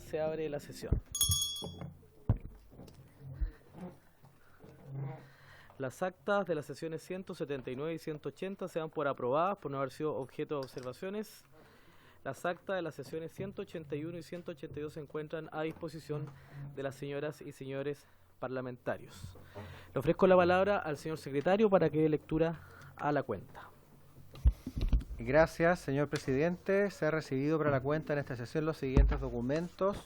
se abre la sesión. Las actas de las sesiones 179 y 180 se dan por aprobadas por no haber sido objeto de observaciones. Las actas de las sesiones 181 y 182 se encuentran a disposición de las señoras y señores parlamentarios. Le ofrezco la palabra al señor secretario para que dé lectura a la cuenta. Gracias, señor presidente. Se ha recibido para la cuenta en esta sesión los siguientes documentos.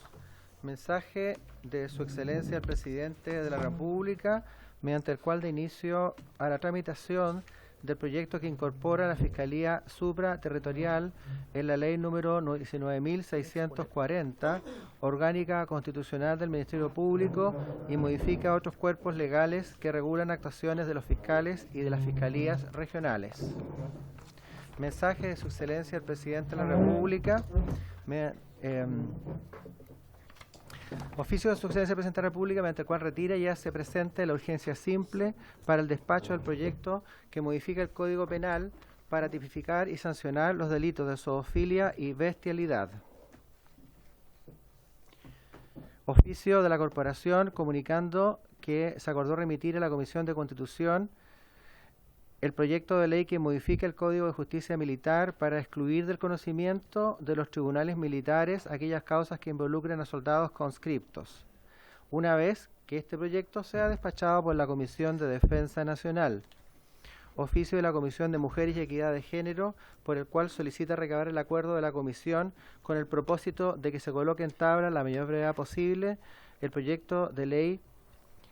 Mensaje de su excelencia el presidente de la República, mediante el cual da inicio a la tramitación del proyecto que incorpora la Fiscalía Supraterritorial en la ley número 19.640, orgánica constitucional del Ministerio Público, y modifica otros cuerpos legales que regulan actuaciones de los fiscales y de las fiscalías regionales. Mensaje de su excelencia el presidente de la República. Oficio de su excelencia el presidente de la República, mediante el cual retira y hace presente la urgencia simple para el despacho del proyecto que modifica el Código Penal para tipificar y sancionar los delitos de zoofilia y bestialidad. Oficio de la Corporación comunicando que se acordó remitir a la Comisión de Constitución el proyecto de ley que modifica el Código de Justicia Militar para excluir del conocimiento de los tribunales militares aquellas causas que involucren a soldados conscriptos, una vez que este proyecto sea despachado por la Comisión de Defensa Nacional. Oficio de la Comisión de Mujeres y Equidad de Género, por el cual solicita recabar el acuerdo de la Comisión con el propósito de que se coloque en tabla a la mayor brevedad posible el proyecto de ley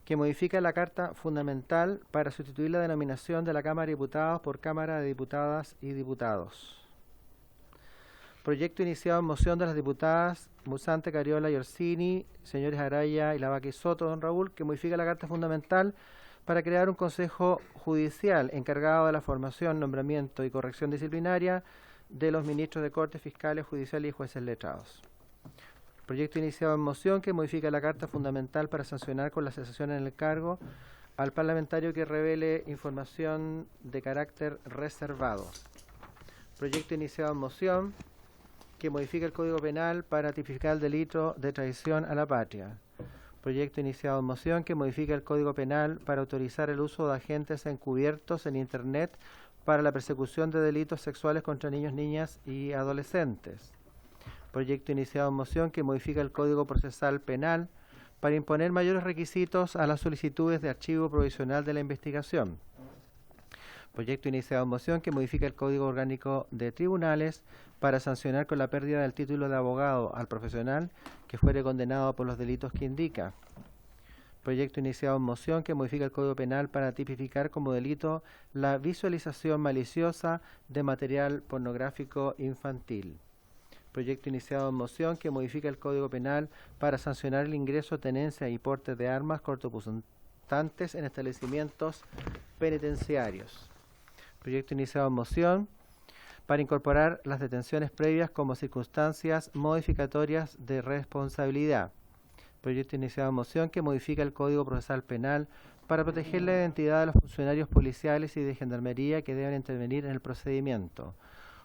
que modifica la Carta Fundamental para sustituir la denominación de la Cámara de Diputados por Cámara de Diputadas y Diputados. Proyecto iniciado en moción de las diputadas Musante, Cariola y Orsini, señores Araya y Lavaca y Soto, don Raúl, que modifica la Carta Fundamental para crear un Consejo Judicial encargado de la formación, nombramiento y corrección disciplinaria de los ministros de Cortes, fiscales, judiciales y jueces letrados. Proyecto iniciado en moción que modifica la Carta Fundamental para sancionar con la cesación en el cargo al parlamentario que revele información de carácter reservado. Proyecto iniciado en moción que modifica el Código Penal para tipificar el delito de traición a la patria. Proyecto iniciado en moción que modifica el Código Penal para autorizar el uso de agentes encubiertos en Internet para la persecución de delitos sexuales contra niños, niñas y adolescentes. Proyecto iniciado en moción que modifica el Código Procesal Penal para imponer mayores requisitos a las solicitudes de archivo provisional de la investigación. Proyecto iniciado en moción que modifica el Código Orgánico de Tribunales para sancionar con la pérdida del título de abogado al profesional que fuere condenado por los delitos que indica. Proyecto iniciado en moción que modifica el Código Penal para tipificar como delito la visualización maliciosa de material pornográfico infantil. Proyecto iniciado en moción que modifica el Código Penal para sancionar el ingreso, tenencia y porte de armas cortopunzantes en establecimientos penitenciarios. Proyecto iniciado en moción para incorporar las detenciones previas como circunstancias modificatorias de responsabilidad. Proyecto iniciado en moción que modifica el Código Procesal Penal para proteger la identidad de los funcionarios policiales y de gendarmería que deben intervenir en el procedimiento.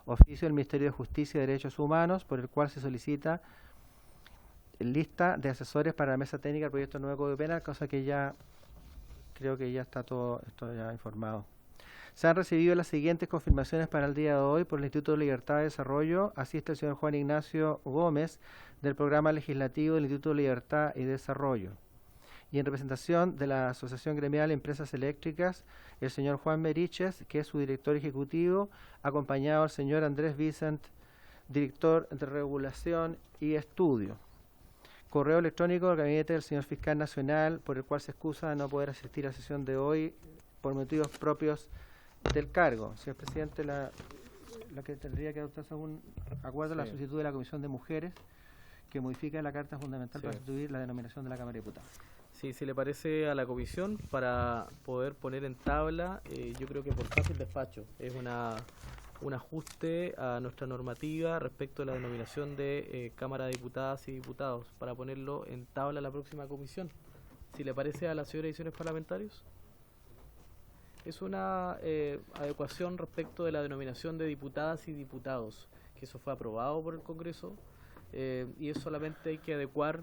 Oficio del Ministerio de Justicia y Derechos Humanos, por el cual se solicita lista de asesores para la mesa técnica del proyecto nuevo Código Penal, cosa que ya creo que ya está todo esto ya informado. Se han recibido las siguientes confirmaciones para el día de hoy por el Instituto de Libertad y Desarrollo. Asiste el señor Juan Ignacio Gómez del Programa Legislativo del Instituto de Libertad y Desarrollo. Y en representación de la Asociación Gremial Empresas Eléctricas, el señor Juan Meriches, que es su director ejecutivo, acompañado al señor Andrés Vicent, director de Regulación y Estudio. Correo electrónico del gabinete del señor Fiscal Nacional, por el cual se excusa de no poder asistir a la sesión de hoy por motivos propios del cargo. Señor presidente, la que tendría que adoptarse un acuerdo a la solicitud de la Comisión de Mujeres, que modifica la Carta Fundamental para sustituir la denominación de la Cámara de Diputados. Sí, si le parece a la comisión, para poder poner en tabla, yo creo que por fácil despacho, es un ajuste a nuestra normativa respecto a la denominación de Cámara de Diputadas y Diputados, para ponerlo en tabla la próxima comisión. Si le parece a las señoras y señores parlamentarios. Es una adecuación respecto de la denominación de diputadas y diputados, que eso fue aprobado por el Congreso y eso solamente hay que adecuar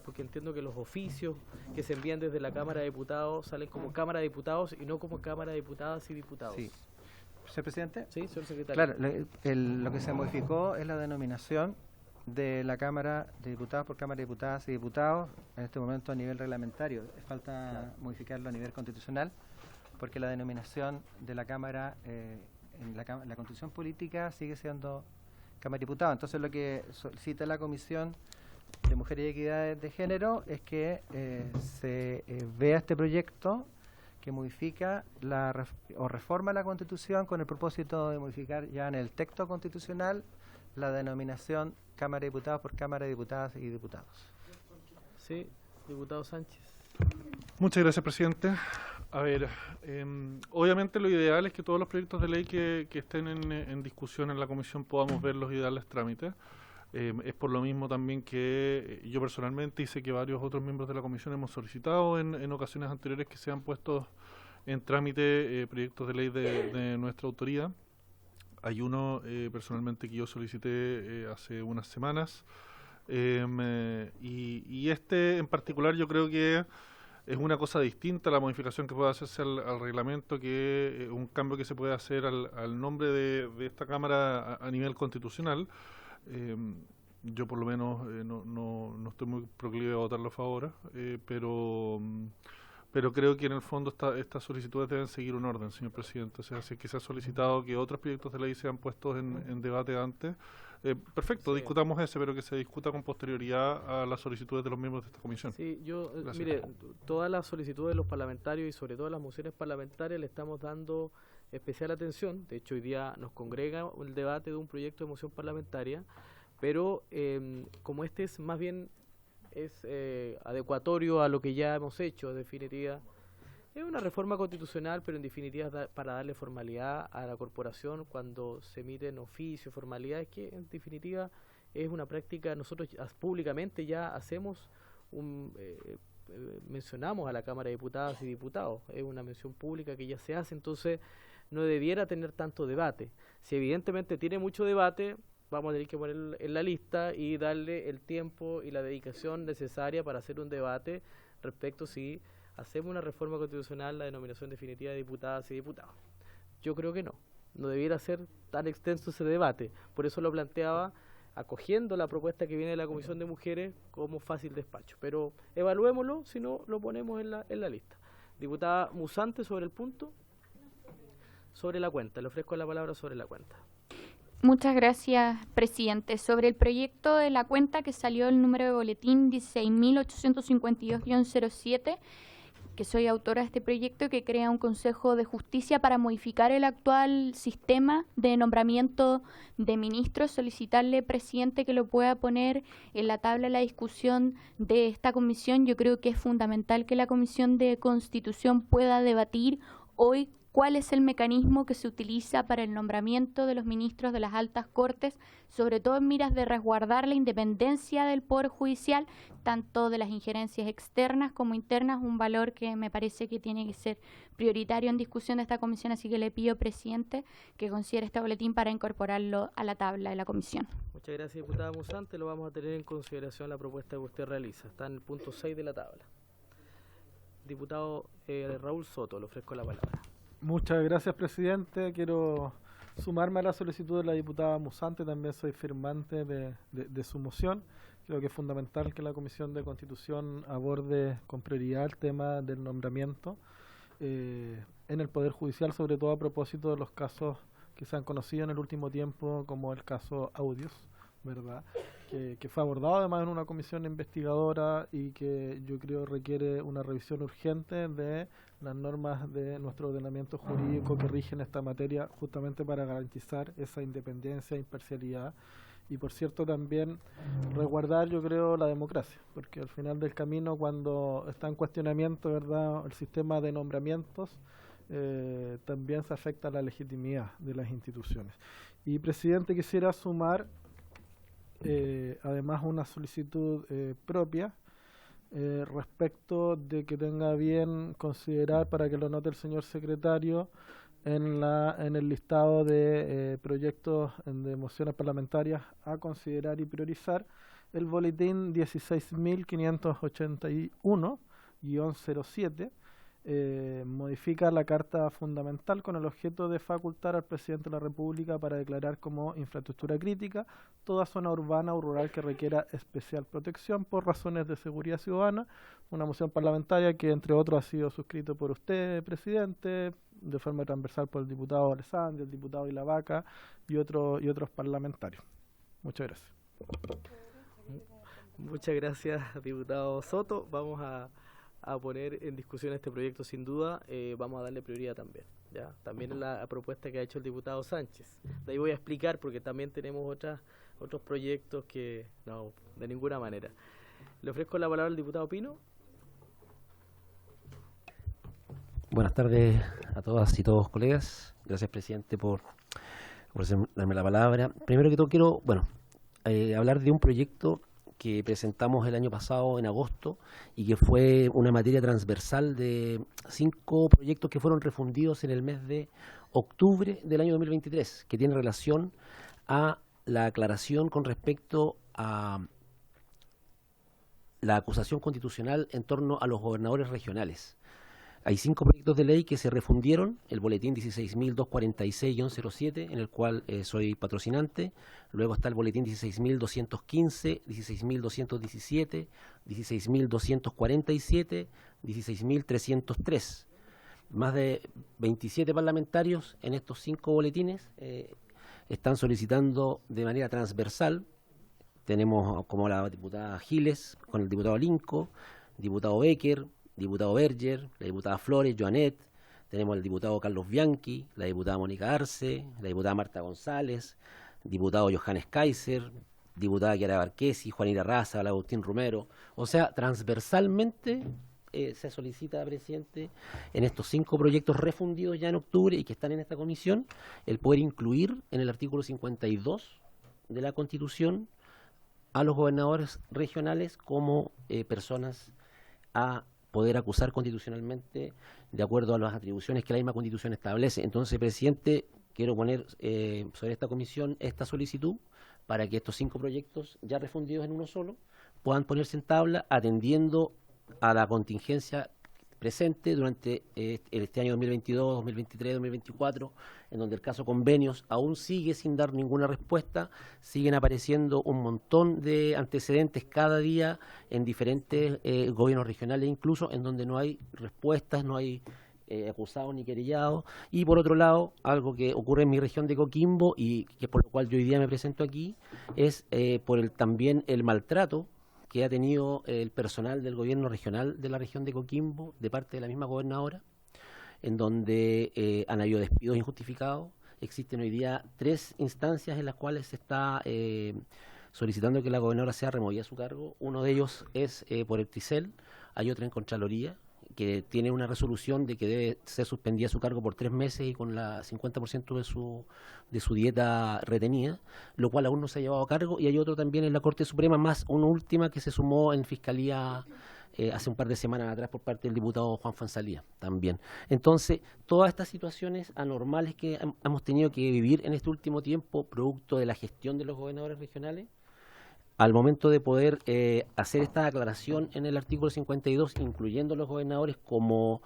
porque entiendo que los oficios que se envían desde la Cámara de Diputados salen como Cámara de Diputados y no como Cámara de Diputadas y Diputados. Sí. ¿Señor presidente? Sí, señor secretario. Claro, lo que se modificó es la denominación de la Cámara de Diputados por Cámara de Diputadas y Diputados, en este momento a nivel reglamentario. Falta modificarlo a nivel constitucional, porque la denominación de la Cámara, en la Constitución Política sigue siendo Cámara de Diputados. Entonces lo que solicita la Comisión de Mujeres y Equidad de Género es que se vea este proyecto que modifica o reforma la Constitución con el propósito de modificar ya en el texto constitucional la denominación Cámara de Diputados por Cámara de Diputadas y Diputados. Sí, diputado Sánchez. Muchas gracias, presidente. A ver, obviamente lo ideal es que todos los proyectos de ley que estén en discusión en la comisión podamos verlos y darles trámite. Es por lo mismo también que yo personalmente y sé que varios otros miembros de la comisión hemos solicitado en ocasiones anteriores que sean puestos en trámite proyectos de ley de nuestra autoría. Hay uno personalmente que yo solicité hace unas semanas y este en particular yo creo que es una cosa distinta a la modificación que puede hacerse al reglamento, que un cambio que se puede hacer al nombre de esta Cámara a nivel constitucional. Yo por lo menos no estoy muy proclive a votarlo a favor, pero creo que en el fondo estas solicitudes deben seguir un orden, señor presidente. O sea, si es que se ha solicitado que otros proyectos de ley sean puestos en debate antes, perfecto, sí. Discutamos ese, pero que se discuta con posterioridad a las solicitudes de los miembros de esta comisión. Sí, mire, todas las solicitudes de los parlamentarios y sobre todo las mociones parlamentarias le estamos dando especial atención. De hecho, hoy día nos congrega el debate de un proyecto de moción parlamentaria, pero como este es más bien adecuatorio a lo que ya hemos hecho, en definitiva, es una reforma constitucional, pero en definitiva para darle formalidad a la corporación cuando se emiten oficios, formalidades, que en definitiva es una práctica, nosotros públicamente ya hacemos mencionamos a la Cámara de Diputadas y Diputados, es una mención pública que ya se hace, entonces no debiera tener tanto debate. Si evidentemente tiene mucho debate, vamos a tener que poner en la lista y darle el tiempo y la dedicación necesaria para hacer un debate respecto si hacemos una reforma constitucional, la denominación definitiva de diputadas y diputados. Yo creo que no debiera ser tan extenso ese debate. Por eso lo planteaba acogiendo la propuesta que viene de la Comisión de Mujeres como fácil despacho. Pero evaluémoslo, si no lo ponemos en la lista. Diputada Musante, sobre el punto, sobre la cuenta. Le ofrezco la palabra sobre la cuenta. Muchas gracias, presidente. Sobre el proyecto de la cuenta que salió el número de boletín 16.852-07, que soy autora de este proyecto que crea un Consejo de Justicia para modificar el actual sistema de nombramiento de ministros, solicitarle, presidente, que lo pueda poner en la tabla de la discusión de esta comisión. Yo creo que es fundamental que la Comisión de Constitución pueda debatir hoy cuál es el mecanismo que se utiliza para el nombramiento de los ministros de las altas cortes, sobre todo en miras de resguardar la independencia del Poder Judicial, tanto de las injerencias externas como internas, un valor que me parece que tiene que ser prioritario en discusión de esta comisión, así que le pido, presidente, que considere este boletín para incorporarlo a la tabla de la comisión. Muchas gracias, diputada Musante. Lo vamos a tener en consideración la propuesta que usted realiza. Está en el punto 6 de la tabla. Diputado Raúl Soto, le ofrezco la palabra. Muchas gracias, presidente. Quiero sumarme a la solicitud de la diputada Musante. También soy firmante de su moción. Creo que es fundamental que la Comisión de Constitución aborde con prioridad el tema del nombramiento en el Poder Judicial, sobre todo a propósito de los casos que se han conocido en el último tiempo, como el caso Audios, ¿verdad? Que fue abordado además en una comisión investigadora y que yo creo requiere una revisión urgente de las normas de nuestro ordenamiento jurídico que rigen esta materia, justamente para garantizar esa independencia e imparcialidad y, por cierto, también resguardar, yo creo, la democracia, porque al final del camino, cuando está en cuestionamiento, ¿verdad?, el sistema de nombramientos, también se afecta la legitimidad de las instituciones. Y, presidente, quisiera sumar además una solicitud propia respecto de que tenga bien considerar, para que lo note el señor secretario, en el listado de proyectos de mociones parlamentarias a considerar y priorizar, el boletín 16.581-07 modifica la Carta Fundamental con el objeto de facultar al Presidente de la República para declarar como infraestructura crítica toda zona urbana o rural que requiera especial protección por razones de seguridad ciudadana. Una moción parlamentaria que, entre otros, ha sido suscrito por usted, Presidente, de forma transversal por el diputado Alessandri, el diputado Ilavaca y otros parlamentarios. Muchas gracias. Muchas gracias, diputado Soto. Vamos a poner en discusión este proyecto sin duda. Vamos a darle prioridad también, ¿ya? También en la propuesta que ha hecho el diputado Sánchez. De ahí voy a explicar porque también tenemos otros proyectos que no, de ninguna manera. Le ofrezco la palabra al diputado Pino. Buenas tardes a todas y todos, colegas. Gracias, presidente, por darme la palabra. Primero que todo quiero, hablar de un proyecto que presentamos el año pasado en agosto y que fue una materia transversal de 5 proyectos que fueron refundidos en el mes de octubre del año 2023, que tiene relación a la aclaración con respecto a la acusación constitucional en torno a los gobernadores regionales. Hay 5 proyectos de ley que se refundieron, el boletín 16.246-07, en el cual soy patrocinante. Luego está el boletín 16.215, 16.217, 16.247, 16.303. Más de 27 parlamentarios en estos 5 boletines están solicitando de manera transversal. Tenemos como la diputada Giles, con el diputado Linco, diputado Becker, diputado Berger, la diputada Flores, Joanet, tenemos al diputado Carlos Bianchi, la diputada Mónica Arce, la diputada Marta González, diputado Johannes Kaiser, diputada Chiara Barquesi, Juanita Raza, Agustín Romero. O sea, transversalmente se solicita, presidente, en estos 5 proyectos refundidos ya en octubre y que están en esta comisión, el poder incluir en el artículo 52 de la Constitución a los gobernadores regionales como personas a poder acusar constitucionalmente de acuerdo a las atribuciones que la misma Constitución establece. Entonces, presidente, quiero poner sobre esta comisión esta solicitud para que estos 5 proyectos ya refundidos en uno solo puedan ponerse en tabla atendiendo a la contingencia presente durante este año 2022, 2023, 2024, en donde el caso convenios aún sigue sin dar ninguna respuesta, siguen apareciendo un montón de antecedentes cada día en diferentes gobiernos regionales, incluso en donde no hay respuestas, no hay acusados ni querellados. Y por otro lado, algo que ocurre en mi región de Coquimbo y que por lo cual yo hoy día me presento aquí, es también el maltrato que ha tenido el personal del gobierno regional de la región de Coquimbo, de parte de la misma gobernadora, en donde han habido despidos injustificados. Existen hoy día 3 instancias en las cuales se está solicitando que la gobernadora sea removida de su cargo. Uno de ellos es por el TICEL, hay otra en Contraloría, que tiene una resolución de que debe ser suspendida su cargo por 3 meses y con la 50% de su dieta retenida, lo cual aún no se ha llevado a cargo, y hay otro también en la Corte Suprema, más una última que se sumó en Fiscalía hace un par de semanas atrás por parte del diputado Juan Fansalía también. Entonces, todas estas situaciones anormales que hemos tenido que vivir en este último tiempo, producto de la gestión de los gobernadores regionales, al momento de poder hacer esta aclaración en el artículo 52, incluyendo los gobernadores como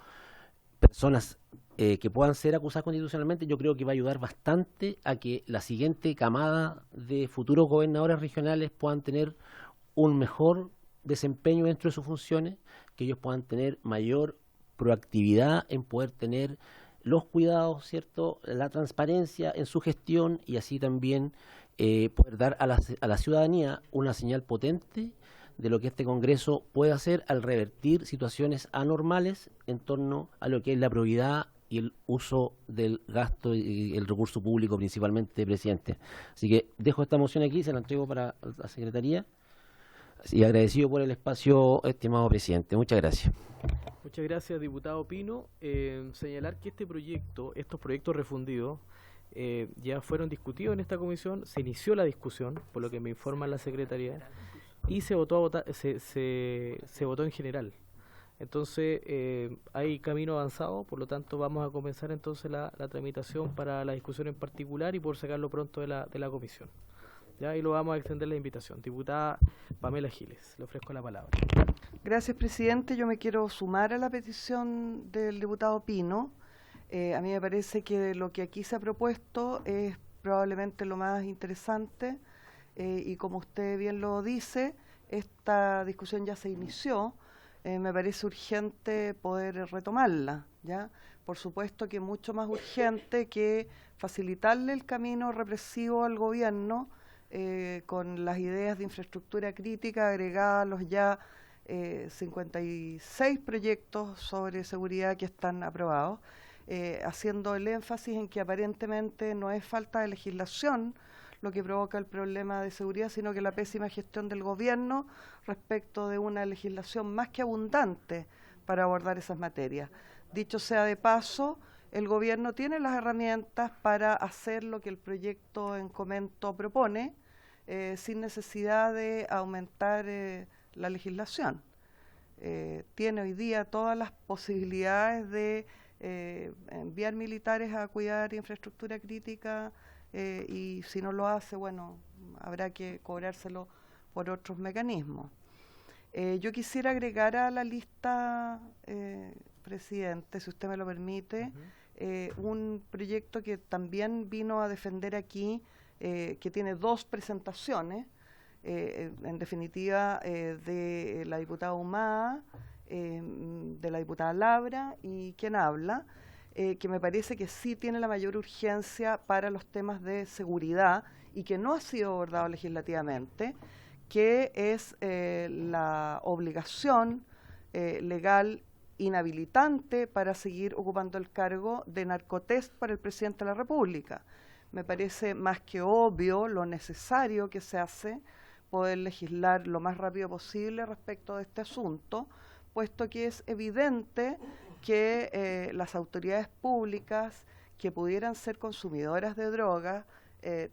personas que puedan ser acusadas constitucionalmente, yo creo que va a ayudar bastante a que la siguiente camada de futuros gobernadores regionales puedan tener un mejor desempeño dentro de sus funciones, que ellos puedan tener mayor proactividad en poder tener los cuidados, ¿cierto?, la transparencia en su gestión, y así también poder dar a la ciudadanía una señal potente de lo que este Congreso puede hacer al revertir situaciones anormales en torno a lo que es la probidad y el uso del gasto y el recurso público principalmente, presidente. Así que dejo esta moción aquí, se la entrego para la Secretaría, y agradecido por el espacio, estimado presidente. Muchas gracias. Muchas gracias, diputado Pino. Señalar que estos proyectos refundidos, ya fueron discutidos en esta comisión, se inició la discusión, por lo que me informa la Secretaría, y se votó en general. Entonces, hay camino avanzado, por lo tanto vamos a comenzar entonces la tramitación para la discusión en particular y por sacarlo pronto de la comisión. Ya, y lo vamos a extender la invitación. Diputada Pamela Giles, le ofrezco la palabra. Gracias, presidente. Yo me quiero sumar a la petición del diputado Pino. A mí me parece que lo que aquí se ha propuesto es probablemente lo más interesante y como usted bien lo dice, esta discusión ya se inició. Me parece urgente poder retomarla, ¿ya? Por supuesto que mucho más urgente que facilitarle el camino represivo al gobierno con las ideas de infraestructura crítica agregadas a los ya 56 proyectos sobre seguridad que están aprobados, haciendo el énfasis en que aparentemente no es falta de legislación lo que provoca el problema de seguridad, sino que la pésima gestión del gobierno respecto de una legislación más que abundante para abordar esas materias. Dicho sea de paso, el gobierno tiene las herramientas para hacer lo que el proyecto en comento propone, sin necesidad de aumentar la legislación. Tiene hoy día todas las posibilidades de enviar militares a cuidar infraestructura crítica y si no lo hace, bueno, habrá que cobrárselo por otros mecanismos. Yo quisiera agregar a la lista, presidente, si usted me lo permite, un proyecto que también vino a defender aquí, que tiene dos presentaciones, en definitiva, de la diputada Humada, de la diputada Labra y quien habla, que me parece que sí tiene la mayor urgencia para los temas de seguridad y que no ha sido abordado legislativamente, que es la obligación legal inhabilitante para seguir ocupando el cargo de narcotest para el presidente de la República. Me parece más que obvio lo necesario que se hace poder legislar lo más rápido posible respecto de este asunto, puesto que es evidente que las autoridades públicas que pudieran ser consumidoras de drogas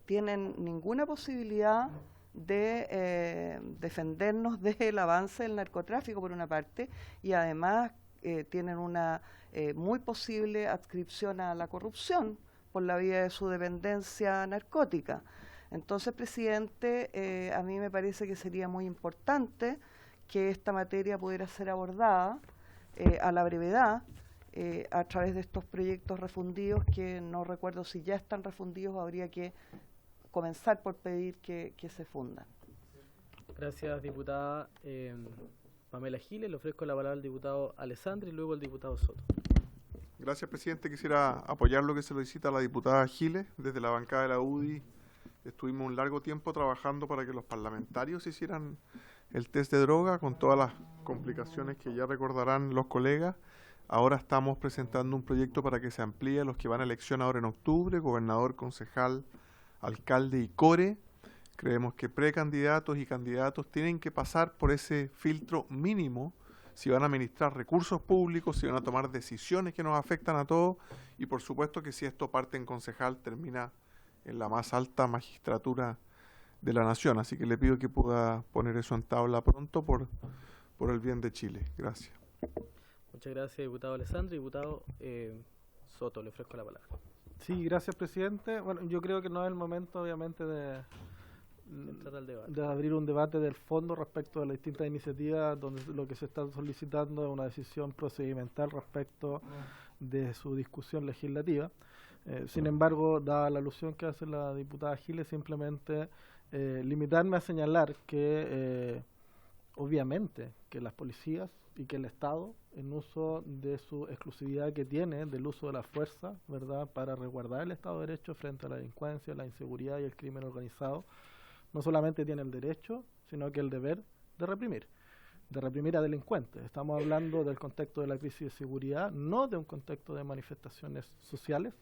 tienen ninguna posibilidad de defendernos del avance del narcotráfico, por una parte, y además tienen una muy posible adscripción a la corrupción por la vía de su dependencia narcótica. Entonces, presidente, a mí me parece que sería muy importante que esta materia pudiera ser abordada a la brevedad a través de estos proyectos refundidos, que no recuerdo si ya están refundidos o habría que comenzar por pedir que se fundan. Gracias, diputada Pamela Giles. Le ofrezco la palabra al diputado Alessandri y luego al diputado Soto. Gracias, presidente. Quisiera apoyar lo que se solicita a la diputada Giles. Desde la bancada de la UDI estuvimos un largo tiempo trabajando para que los parlamentarios hicieran el test de droga, con todas las complicaciones que ya recordarán los colegas. Ahora estamos presentando un proyecto para que se amplíe a los que van a elección ahora en octubre, gobernador, concejal, alcalde y core. Creemos que precandidatos y candidatos tienen que pasar por ese filtro mínimo si van a administrar recursos públicos, si van a tomar decisiones que nos afectan a todos, y por supuesto que si esto parte en concejal termina en la más alta magistratura de la nación. Así que le pido que pueda poner eso en tabla pronto por el bien de Chile. Gracias. Muchas gracias, diputado Alessandri. Diputado Soto, le ofrezco la palabra. Sí, gracias, presidente. Bueno, yo creo que no es el momento, obviamente, de abrir un debate del fondo respecto de las distintas iniciativas, donde lo que se está solicitando es una decisión procedimental respecto de su discusión legislativa. Sin embargo, dada la alusión que hace la diputada Giles, simplemente limitarme a señalar que obviamente que las policías y que el Estado, en uso de su exclusividad que tiene del uso de la fuerza, ¿verdad?, para resguardar el Estado de Derecho frente a la delincuencia, la inseguridad y el crimen organizado, no solamente tiene el derecho, sino que el deber de reprimir a delincuentes. Estamos hablando del contexto de la crisis de seguridad, no de un contexto de manifestaciones sociales,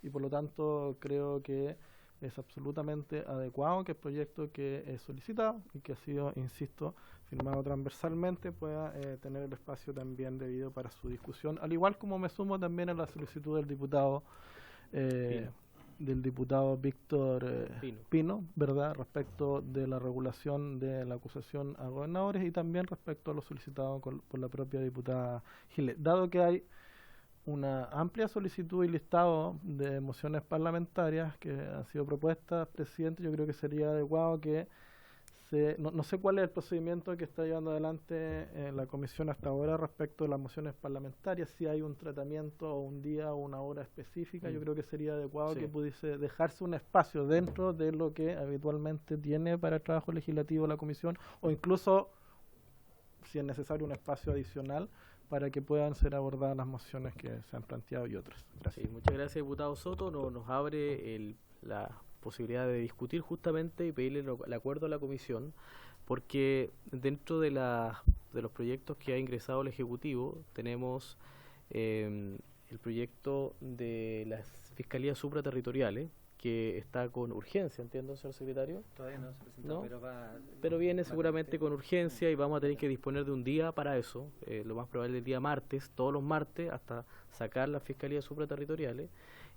y por lo tanto creo que es absolutamente adecuado que el proyecto que es solicitado y que ha sido, insisto, firmado transversalmente pueda tener el espacio también debido para su discusión, al igual como me sumo también a la solicitud del diputado Víctor Pino, ¿verdad?, respecto de la regulación de la acusación a gobernadores y también respecto a lo solicitado por la propia diputada Giles. Dado que hay una amplia solicitud y listado de mociones parlamentarias que han sido propuestas, presidente. Yo creo que sería adecuado que no sé cuál es el procedimiento que está llevando adelante la comisión hasta ahora respecto de las mociones parlamentarias, si hay un tratamiento o un día o una hora específica. Yo creo que sería adecuado que pudiese dejarse un espacio dentro de lo que habitualmente tiene para el trabajo legislativo la comisión, o incluso, si es necesario, un espacio adicional para que puedan ser abordadas las mociones que se han planteado y otras. Gracias. Sí, muchas gracias, diputado Soto. Nos abre la posibilidad de discutir justamente y pedirle el acuerdo a la comisión, porque dentro de los proyectos que ha ingresado el Ejecutivo tenemos el proyecto de las fiscalías supraterritoriales, que está con urgencia, ¿entiendo, señor secretario? Todavía no se presentó, ¿No? Pero viene seguramente con urgencia y vamos a tener que disponer de un día para eso, lo más probable el día martes, todos los martes, hasta sacar las fiscalías supraterritoriales.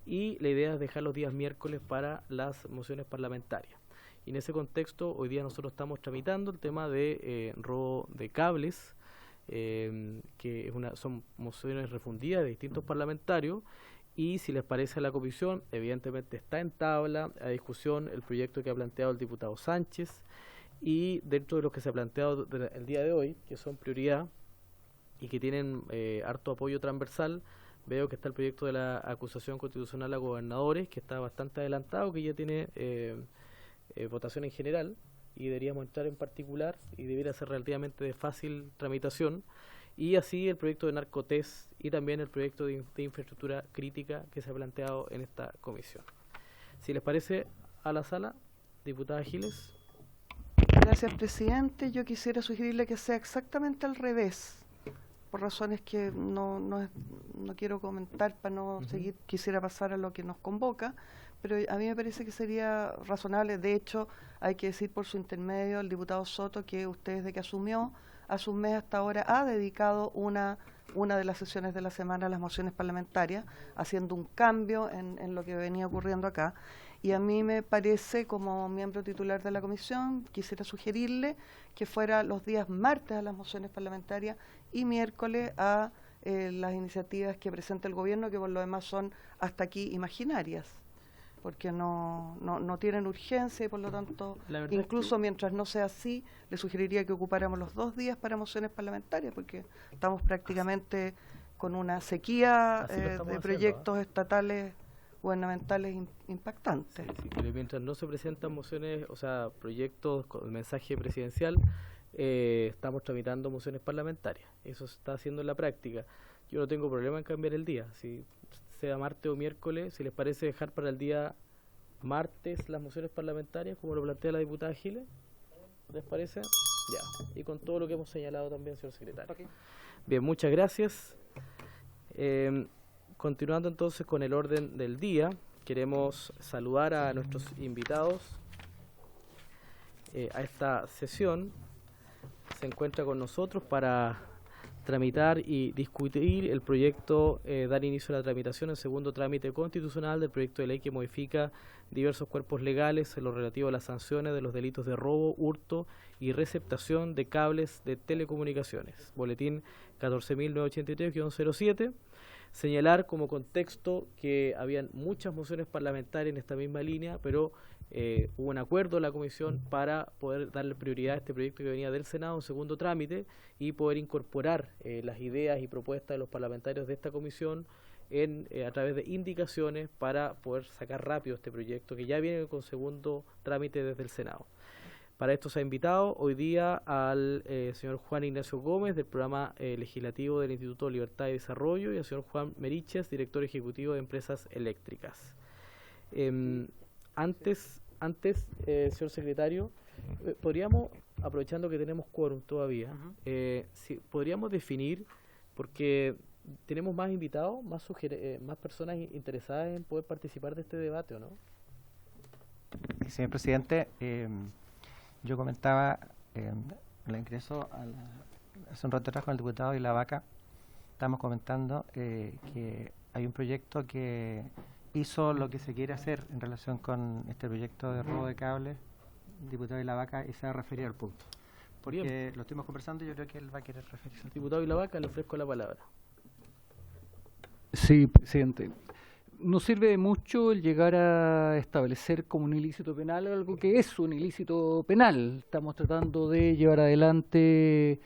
Y la idea es dejar los días miércoles para las mociones parlamentarias. Y en ese contexto, hoy día nosotros estamos tramitando el tema de robo de cables, que son mociones refundidas de distintos parlamentarios, y si les parece a la comisión, evidentemente está en tabla a discusión el proyecto que ha planteado el diputado Sánchez, y dentro de los que se ha planteado el día de hoy, que son prioridad y que tienen harto apoyo transversal, veo que está el proyecto de la acusación constitucional a gobernadores, que está bastante adelantado, que ya tiene votación en general, y deberíamos entrar en particular, y debería ser relativamente de fácil tramitación, y así el proyecto de narcotés y también el proyecto de infraestructura crítica que se ha planteado en esta comisión. Si les parece, a la sala, diputada Giles. Gracias, presidente. Yo quisiera sugerirle que sea exactamente al revés, por razones que no quiero comentar para no seguir. Quisiera pasar a lo que nos convoca, pero a mí me parece que sería razonable. De hecho, hay que decir por su intermedio al diputado Soto que usted, desde que asumió, hace un mes hasta ahora, ha dedicado una de las sesiones de la semana a las mociones parlamentarias, haciendo un cambio en lo que venía ocurriendo acá. Y a mí me parece, como miembro titular de la comisión, quisiera sugerirle que fuera los días martes a las mociones parlamentarias y miércoles a las iniciativas que presenta el gobierno, que por lo demás son hasta aquí imaginarias, porque no tienen urgencia y por lo tanto, incluso mientras no sea así, le sugeriría que ocupáramos los 2 días para mociones parlamentarias, porque estamos prácticamente con una sequía de proyectos estatales gubernamentales impactantes. Sí, pero mientras no se presentan mociones, o sea, proyectos con mensaje presidencial, estamos tramitando mociones parlamentarias. Eso se está haciendo en la práctica. Yo no tengo problema en cambiar el día, si sea martes o miércoles. Si les parece dejar para el día martes las mociones parlamentarias, como lo plantea la diputada Giles, ¿les parece? Ya, y con todo lo que hemos señalado también, señor secretario. Okay. Bien, muchas gracias. Continuando entonces con el orden del día, queremos saludar a nuestros invitados a esta sesión. Se encuentra con nosotros para tramitar y discutir el proyecto, dar inicio a la tramitación en segundo trámite constitucional del proyecto de ley que modifica diversos cuerpos legales en lo relativo a las sanciones de los delitos de robo, hurto y receptación de cables de telecomunicaciones. Boletín 14.983-07. Señalar como contexto que habían muchas mociones parlamentarias en esta misma línea, pero hubo un acuerdo en la comisión para poder darle prioridad a este proyecto que venía del Senado en segundo trámite y poder incorporar las ideas y propuestas de los parlamentarios de esta comisión a través de indicaciones para poder sacar rápido este proyecto que ya viene con segundo trámite desde el Senado. Para esto se ha invitado hoy día al señor Juan Ignacio Gómez, del programa legislativo del Instituto de Libertad y Desarrollo, y al señor Juan Meriches, director ejecutivo de Empresas Eléctricas. Antes, señor secretario, podríamos, aprovechando que tenemos quórum todavía, si podríamos definir, porque tenemos más invitados, más personas interesadas en poder participar de este debate, ¿o no? Señor presidente, yo comentaba el ingreso hace un rato atrás con el diputado y la vaca. Estamos comentando que hay un proyecto que hizo lo que se quiere hacer en relación con este proyecto de robo de cables, diputado y la vaca, y se va a referir al punto. Porque bien, lo estuvimos conversando y yo creo que él va a querer referirse. Diputado y la vaca, le ofrezco la palabra. Sí, presidente. No sirve de mucho el llegar a establecer como un ilícito penal algo que es un ilícito penal. Estamos tratando de llevar adelante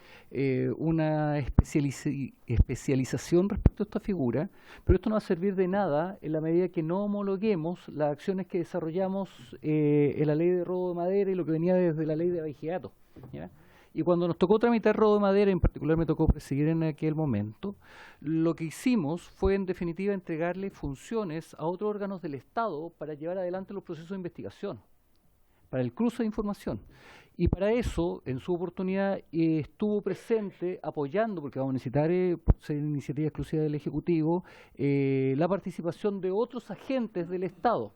una especialización respecto a esta figura, pero esto no va a servir de nada en la medida que no homologuemos las acciones que desarrollamos en la ley de robo de madera y lo que venía desde la ley de abigeato, ¿ya? Y cuando nos tocó tramitar robo de madera, en particular me tocó presidir en aquel momento, lo que hicimos fue en definitiva entregarle funciones a otros órganos del Estado para llevar adelante los procesos de investigación, para el cruce de información. Y para eso, en su oportunidad, estuvo presente apoyando, porque vamos a necesitar, por ser iniciativa exclusiva del Ejecutivo, la participación de otros agentes del Estado.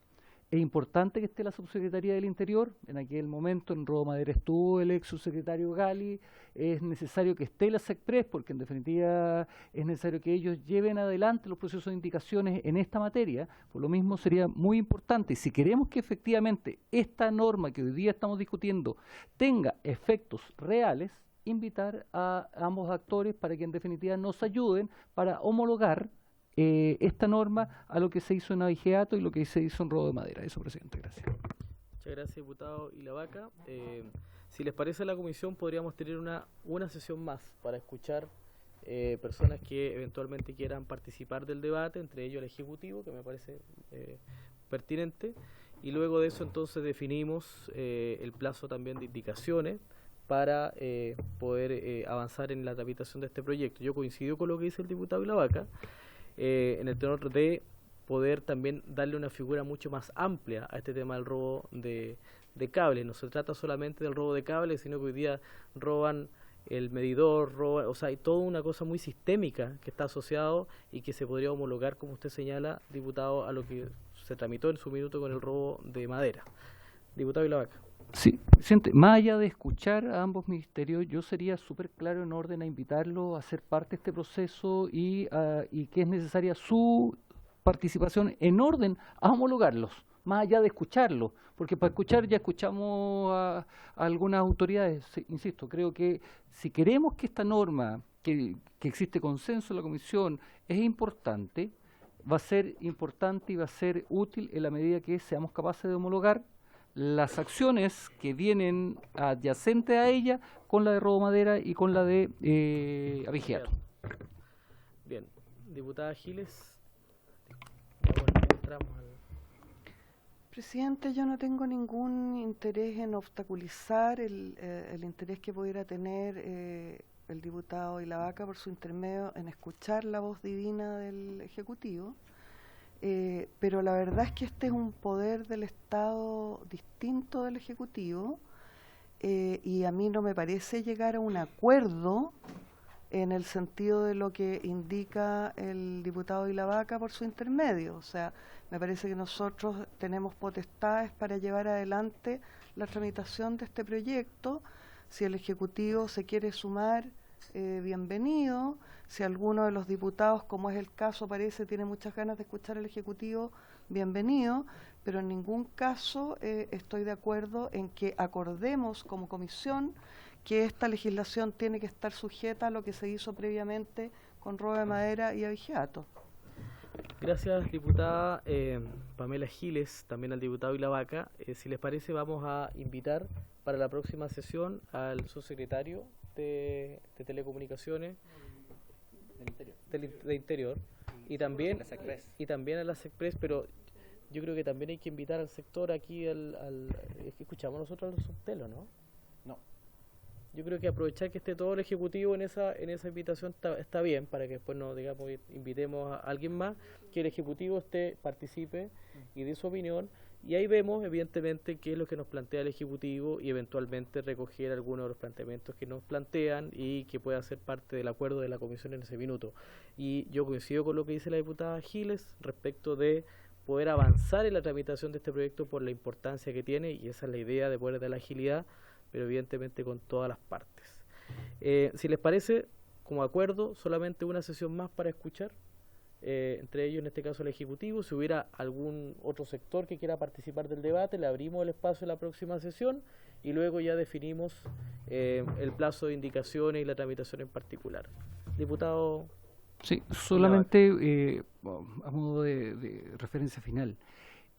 Es importante que esté la Subsecretaría del Interior. En aquel momento en robo madera estuvo el ex subsecretario Gali. Es necesario que esté la SECPRES, porque en definitiva es necesario que ellos lleven adelante los procesos de indicaciones en esta materia. Por lo mismo sería muy importante, si queremos que efectivamente esta norma que hoy día estamos discutiendo tenga efectos reales, invitar a ambos actores para que en definitiva nos ayuden para homologar esta norma a lo que se hizo en abigeato y lo que se hizo en robo de madera. Eso, presidente, gracias. Muchas gracias, diputado Ilavaca. Si les parece a la comisión, podríamos tener una sesión más para escuchar personas que eventualmente quieran participar del debate, entre ellos el Ejecutivo, que me parece pertinente, y luego de eso entonces definimos el plazo también de indicaciones para poder avanzar en la tramitación de este proyecto. Yo coincido con lo que dice el diputado Ilavaca, en el tenor de poder también darle una figura mucho más amplia a este tema del robo de cables. No se trata solamente del robo de cables, sino que hoy día roban el medidor, o sea, hay toda una cosa muy sistémica que está asociado y que se podría homologar, como usted señala, diputado, a lo que se tramitó en su minuto con el robo de madera. Diputado Ilavaca. Sí, presidente, más allá de escuchar a ambos ministerios, yo sería súper claro en orden a invitarlo a ser parte de este proceso y que es necesaria su participación en orden a homologarlos, más allá de escucharlo, porque para escuchar ya escuchamos a algunas autoridades. Sí, insisto, creo que si queremos que esta norma, que existe consenso en la Comisión, es importante, va a ser importante y va a ser útil en la medida que seamos capaces de homologar las acciones que vienen adyacentes a ella con la de robo madera y con la de abigeato. Bien, diputada Giles. Presidente, yo no tengo ningún interés en obstaculizar el interés que pudiera tener el diputado Ilavaca por su intermedio en escuchar la voz divina del Ejecutivo. Pero la verdad es que este es un poder del Estado distinto del Ejecutivo y a mí no me parece llegar a un acuerdo en el sentido de lo que indica el diputado Ilavaca por su intermedio. O sea, me parece que nosotros tenemos potestades para llevar adelante la tramitación de este proyecto. Si el Ejecutivo se quiere sumar, bienvenido. Si alguno de los diputados, como es el caso, parece, tiene muchas ganas de escuchar al Ejecutivo, bienvenido, pero en ningún caso estoy de acuerdo en que acordemos como comisión que esta legislación tiene que estar sujeta a lo que se hizo previamente con robo de madera y abigeato. Gracias, diputada Pamela Giles, también al diputado Ilavaca. Si les parece, vamos a invitar para la próxima sesión al subsecretario de Telecomunicaciones de Interior y también a la SECPRES, pero yo creo que también hay que invitar al sector aquí es que escuchamos nosotros a los subtelos, ¿no? No. Yo creo que aprovechar que esté todo el Ejecutivo en esa invitación está bien, para que después no digamos invitemos a alguien más, que el Ejecutivo participe y dé su opinión. Y ahí vemos, evidentemente, qué es lo que nos plantea el Ejecutivo y eventualmente recoger algunos de los planteamientos que nos plantean y que pueda ser parte del acuerdo de la Comisión en ese minuto. Y yo coincido con lo que dice la diputada Giles respecto de poder avanzar en la tramitación de este proyecto por la importancia que tiene, y esa es la idea de poder dar la agilidad, pero evidentemente con todas las partes. Si les parece, como acuerdo, solamente una sesión más para escuchar. Entre ellos en este caso el Ejecutivo. Si hubiera algún otro sector que quiera participar del debate, le abrimos el espacio en la próxima sesión y luego ya definimos el plazo de indicaciones y la tramitación en particular. Diputado. Sí, solamente a modo de referencia final.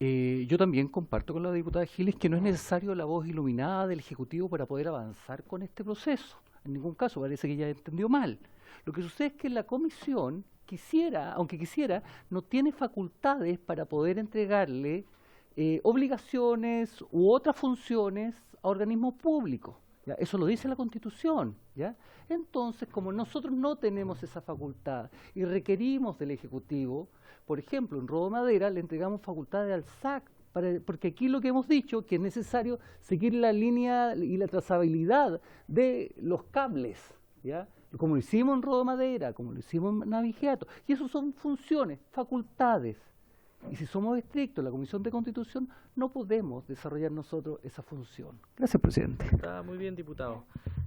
Yo también comparto con la diputada Giles que no es necesario la voz iluminada del Ejecutivo para poder avanzar con este proceso. En ningún caso, parece que ella entendió mal. Lo que sucede es que la comisión aunque quisiera, no tiene facultades para poder entregarle obligaciones u otras funciones a organismos públicos. ¿Ya? Eso lo dice la Constitución. ¿Ya? Entonces, como nosotros no tenemos esa facultad y requerimos del Ejecutivo, por ejemplo, en robo de madera le entregamos facultades al SAC, porque aquí lo que hemos dicho que es necesario seguir la línea y la trazabilidad de los cables, ¿ya? Como lo hicimos en robo de madera, como lo hicimos en navigiato, y eso son funciones, facultades. Y si somos estrictos, la Comisión de Constitución, no podemos desarrollar nosotros esa función. Gracias, presidente. Está muy bien, diputado.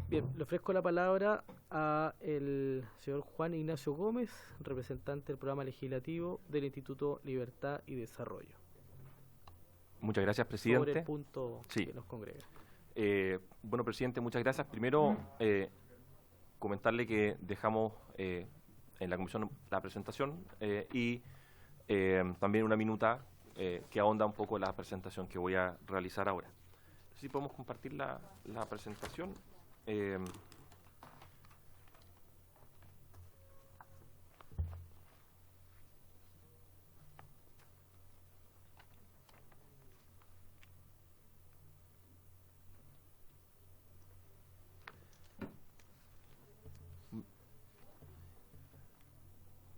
Bien, le ofrezco la palabra a el señor Juan Ignacio Gómez, representante del programa legislativo del Instituto Libertad y Desarrollo. Muchas gracias, presidente. Sobre el punto sí. que nos congrega. Bueno, presidente, muchas gracias. Primero, comentarle que dejamos en la comisión la presentación y también una minuta que ahonda un poco la presentación que voy a realizar ahora. Si podemos compartir la presentación.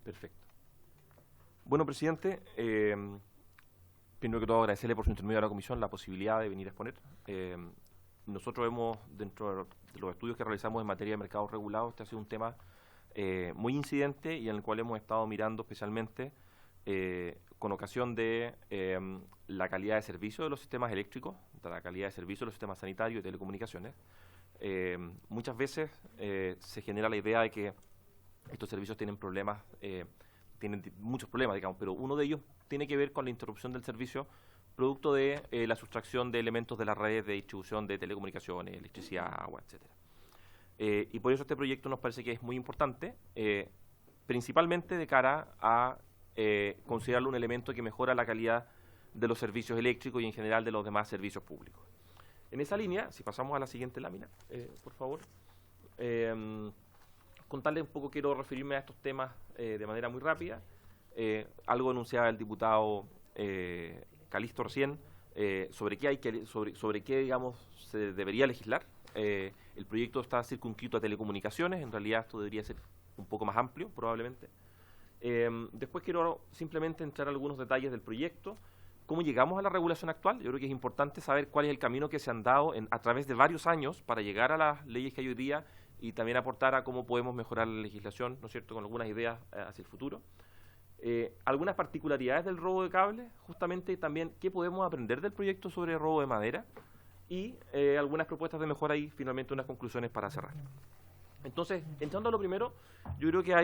Perfecto. Bueno, presidente, primero que todo agradecerle por su intermedio a la comisión la posibilidad de venir a exponer. Nosotros hemos, dentro de los estudios que realizamos en materia de mercados regulados, este ha sido un tema muy incidente y en el cual hemos estado mirando especialmente con ocasión de la calidad de servicio de los sistemas eléctricos, de la calidad de servicio de los sistemas sanitarios y telecomunicaciones. Muchas veces se genera la idea de que estos servicios tienen problemas, tienen muchos problemas, digamos, pero uno de ellos tiene que ver con la interrupción del servicio producto de la sustracción de elementos de las redes de distribución de telecomunicaciones, electricidad, agua, etcétera. Y por eso este proyecto nos parece que es muy importante, principalmente de cara a considerarlo un elemento que mejora la calidad de los servicios eléctricos y en general de los demás servicios públicos. En esa línea, si pasamos a la siguiente lámina, por favor, contarles un poco, quiero referirme a estos temas de manera muy rápida. Algo enunciaba el diputado Calisto recién, sobre qué, digamos, se debería legislar. El proyecto está circunscrito a telecomunicaciones, en realidad esto debería ser un poco más amplio, probablemente. Después quiero simplemente entrar a algunos detalles del proyecto. ¿Cómo llegamos a la regulación actual? Yo creo que es importante saber cuál es el camino que se han dado a través de varios años para llegar a las leyes que hay hoy día y también aportar a cómo podemos mejorar la legislación, ¿no es cierto?, con algunas ideas hacia el futuro. Algunas particularidades del robo de cable, justamente también qué podemos aprender del proyecto sobre robo de madera y algunas propuestas de mejora y finalmente unas conclusiones para cerrar. Entonces, entrando a lo primero, yo creo que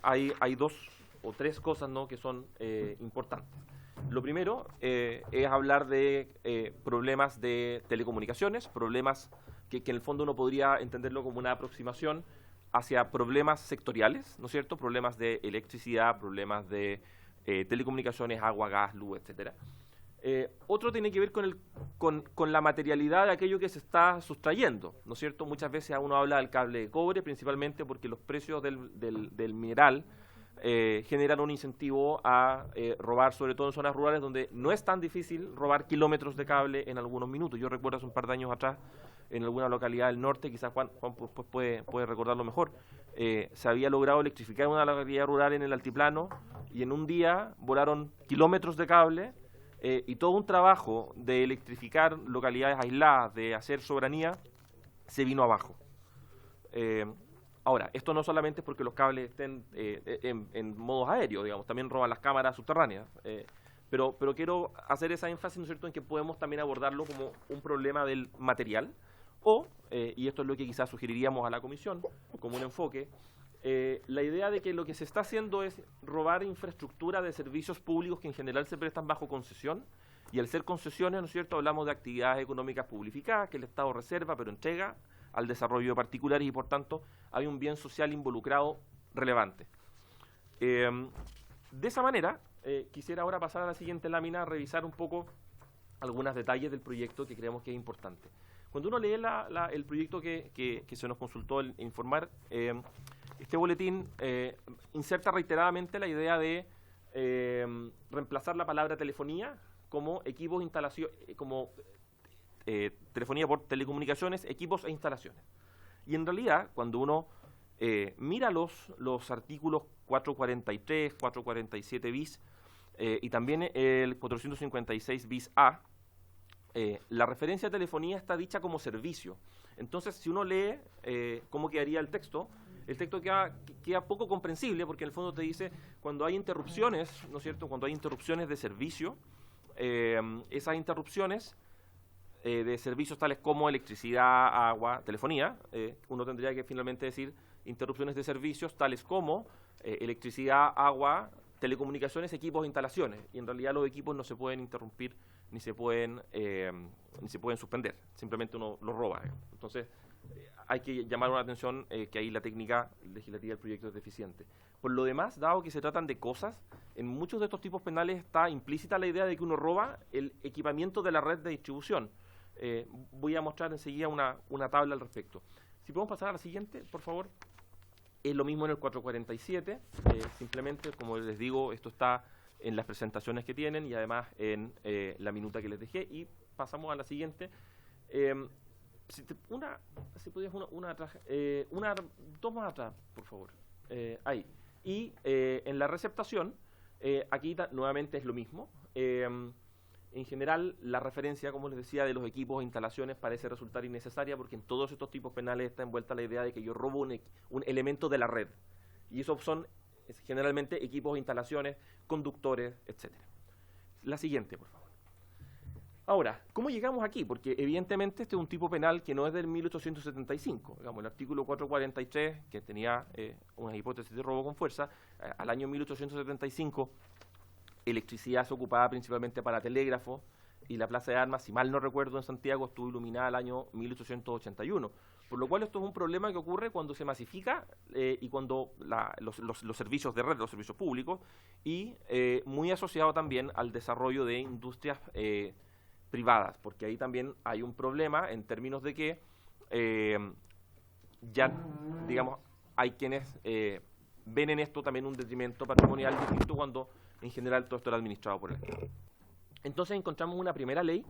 hay dos o tres cosas, ¿no?, que son importantes. Lo primero es hablar de problemas de telecomunicaciones, problemas que en el fondo uno podría entenderlo como una aproximación hacia problemas sectoriales, ¿no es cierto? Problemas de electricidad, problemas de telecomunicaciones, agua, gas, luz, etcétera. Otro tiene que ver con la materialidad de aquello que se está sustrayendo, ¿no es cierto? Muchas veces uno habla del cable de cobre, principalmente porque los precios del mineral generan un incentivo a robar, sobre todo en zonas rurales donde no es tan difícil robar kilómetros de cable en algunos minutos. Yo recuerdo hace un par de años atrás, en alguna localidad del norte, quizás Juan pues puede recordarlo mejor, se había logrado electrificar una localidad rural en el altiplano y en un día volaron kilómetros de cable y todo un trabajo de electrificar localidades aisladas, de hacer soberanía, se vino abajo. Ahora, esto no solamente es porque los cables estén en modos aéreos, digamos, también roban las cámaras subterráneas, pero quiero hacer esa énfasis, ¿no es cierto?, en que podemos también abordarlo como un problema del material, o, y esto es lo que quizás sugeriríamos a la comisión, como un enfoque, la idea de que lo que se está haciendo es robar infraestructura de servicios públicos que en general se prestan bajo concesión, y al ser concesiones, ¿no es cierto?, hablamos de actividades económicas publificadas que el Estado reserva, pero entrega al desarrollo de particulares y, por tanto, hay un bien social involucrado relevante. De esa manera, quisiera ahora pasar a la siguiente lámina a revisar un poco algunos detalles del proyecto que creemos que es importante. Cuando uno lee el proyecto que se nos consultó el informar, este boletín inserta reiteradamente la idea de reemplazar la palabra telefonía como equipos, como telefonía por telecomunicaciones, equipos e instalaciones. Y en realidad, cuando uno mira los artículos 443, 447 bis y también el 456 bis A, la referencia a telefonía está dicha como servicio. Entonces, si uno lee cómo quedaría el texto queda poco comprensible, porque en el fondo te dice, cuando hay interrupciones, ¿no es cierto?, cuando hay interrupciones de servicio, esas interrupciones de servicios tales como electricidad, agua, telefonía, uno tendría que finalmente decir interrupciones de servicios tales como electricidad, agua, telecomunicaciones, equipos e instalaciones. Y en realidad los equipos no se pueden interrumpir ni se pueden suspender, simplemente uno los roba. Entonces, hay que llamar una atención que ahí la técnica legislativa del proyecto es deficiente. Por lo demás, dado que se tratan de cosas, en muchos de estos tipos penales está implícita la idea de que uno roba el equipamiento de la red de distribución. Voy a mostrar enseguida una tabla al respecto. Si podemos pasar a la siguiente, por favor. Es lo mismo en el 447, simplemente, como les digo, esto está en las presentaciones que tienen y además en la minuta que les dejé. Y pasamos a la siguiente. Dos más atrás, por favor. Ahí. Y en la receptación, aquí nuevamente es lo mismo. En general, la referencia, como les decía, de los equipos e instalaciones parece resultar innecesaria porque en todos estos tipos penales está envuelta la idea de que yo robo un elemento de la red. Y esos son generalmente equipos e instalaciones, conductores, etc. La siguiente, por favor. Ahora, ¿cómo llegamos aquí? Porque evidentemente este es un tipo penal que no es del 1875. Digamos, el artículo 443, que tenía una hipótesis de robo con fuerza, al año 1875, electricidad se ocupaba principalmente para telégrafo y la Plaza de Armas, si mal no recuerdo, en Santiago estuvo iluminada el año 1881. Por lo cual esto es un problema que ocurre cuando se masifica y cuando los servicios de red, los servicios públicos, y muy asociado también al desarrollo de industrias privadas, porque ahí también hay un problema en términos de que ya, digamos, hay quienes ven en esto también un detrimento patrimonial distinto cuando en general todo esto era administrado por el Estado. Entonces encontramos una primera ley,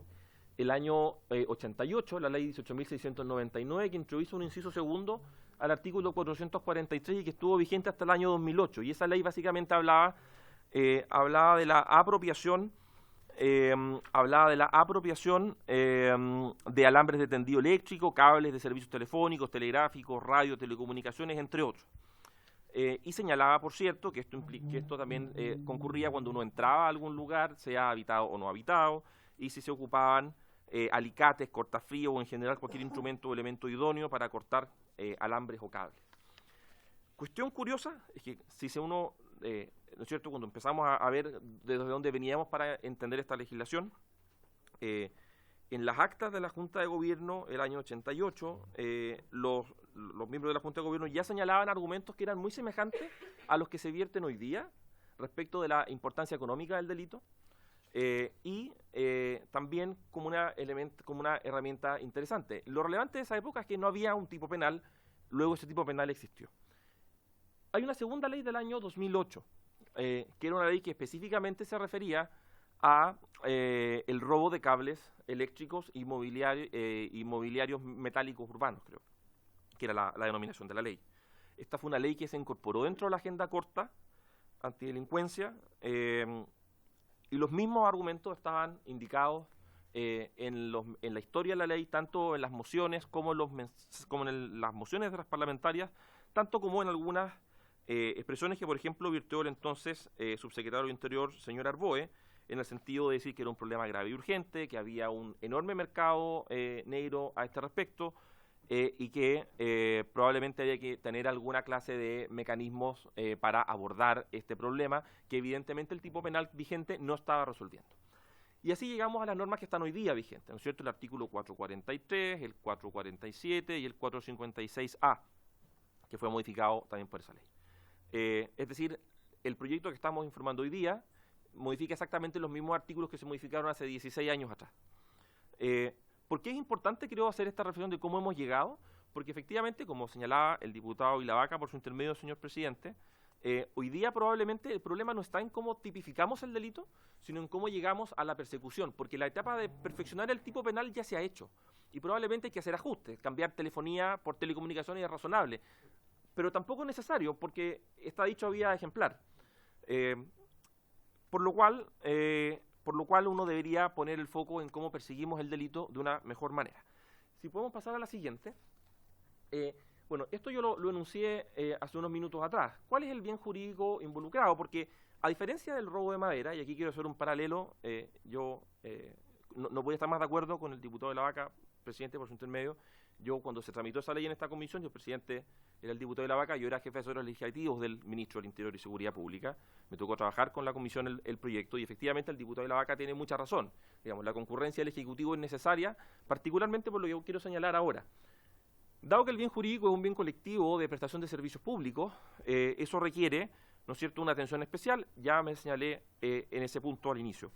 el año 88, la ley 18.699, que introdujo un inciso segundo al artículo 443 y que estuvo vigente hasta el año 2008. Y esa ley básicamente hablaba de la apropiación de alambres de tendido eléctrico, cables de servicios telefónicos, telegráficos, radio, telecomunicaciones, entre otros. Y señalaba, por cierto, que esto también concurría cuando uno entraba a algún lugar, sea habitado o no habitado, y si se ocupaban alicates, cortafrío o en general cualquier instrumento o elemento idóneo para cortar alambres o cables. Cuestión curiosa es que si uno, ¿no es cierto?, cuando empezamos a ver desde dónde veníamos para entender esta legislación, en las actas de la Junta de Gobierno el año 88, los miembros de la Junta de Gobierno ya señalaban argumentos que eran muy semejantes a los que se vierten hoy día respecto de la importancia económica del delito y también como una herramienta interesante. Lo relevante de esa época es que no había un tipo penal, luego ese tipo penal existió. Hay una segunda ley del año 2008, que era una ley que específicamente se refería a el robo de cables eléctricos y mobiliarios metálicos urbanos, creo, que era la denominación de la ley. Esta fue una ley que se incorporó dentro de la agenda corta antidelincuencia y los mismos argumentos estaban indicados en la historia de la ley, tanto en las mociones como en las mociones de las parlamentarias, tanto como en algunas expresiones que, por ejemplo, virtió el entonces subsecretario del Interior, señor Arboe, en el sentido de decir que era un problema grave y urgente, que había un enorme mercado negro a este respecto y que probablemente había que tener alguna clase de mecanismos para abordar este problema que evidentemente el tipo penal vigente no estaba resolviendo. Y así llegamos a las normas que están hoy día vigentes, ¿no es cierto? El artículo 443, el 447 y el 456A, que fue modificado también por esa ley. Es decir, el proyecto que estamos informando hoy día modifica exactamente los mismos artículos que se modificaron hace 16 años atrás. ¿Por qué es importante, creo, hacer esta reflexión de cómo hemos llegado? Porque efectivamente, como señalaba el diputado Ilavaca por su intermedio, señor presidente, hoy día probablemente el problema no está en cómo tipificamos el delito, sino en cómo llegamos a la persecución, porque la etapa de perfeccionar el tipo penal ya se ha hecho, y probablemente hay que hacer ajustes, cambiar telefonía por telecomunicaciones es razonable, pero tampoco es necesario, porque está dicho vía ejemplar. Por lo cual uno debería poner el foco en cómo perseguimos el delito de una mejor manera. Si podemos pasar a la siguiente. Bueno, esto yo lo enuncié hace unos minutos atrás. ¿Cuál es el bien jurídico involucrado? Porque a diferencia del robo de madera, y aquí quiero hacer un paralelo, yo no voy a estar más de acuerdo con el diputado Ilavaca, presidente, por su intermedio. Yo, cuando se tramitó esa ley en esta comisión, yo, el presidente era el diputado Ilavaca, yo era jefe de asesores legislativos del ministro del Interior y Seguridad Pública. Me tocó trabajar con la comisión el proyecto, y efectivamente el diputado Ilavaca tiene mucha razón. Digamos, la concurrencia del Ejecutivo es necesaria, particularmente por lo que yo quiero señalar ahora. Dado que el bien jurídico es un bien colectivo de prestación de servicios públicos, eso requiere, ¿no es cierto?, una atención especial. Ya me señalé en ese punto al inicio.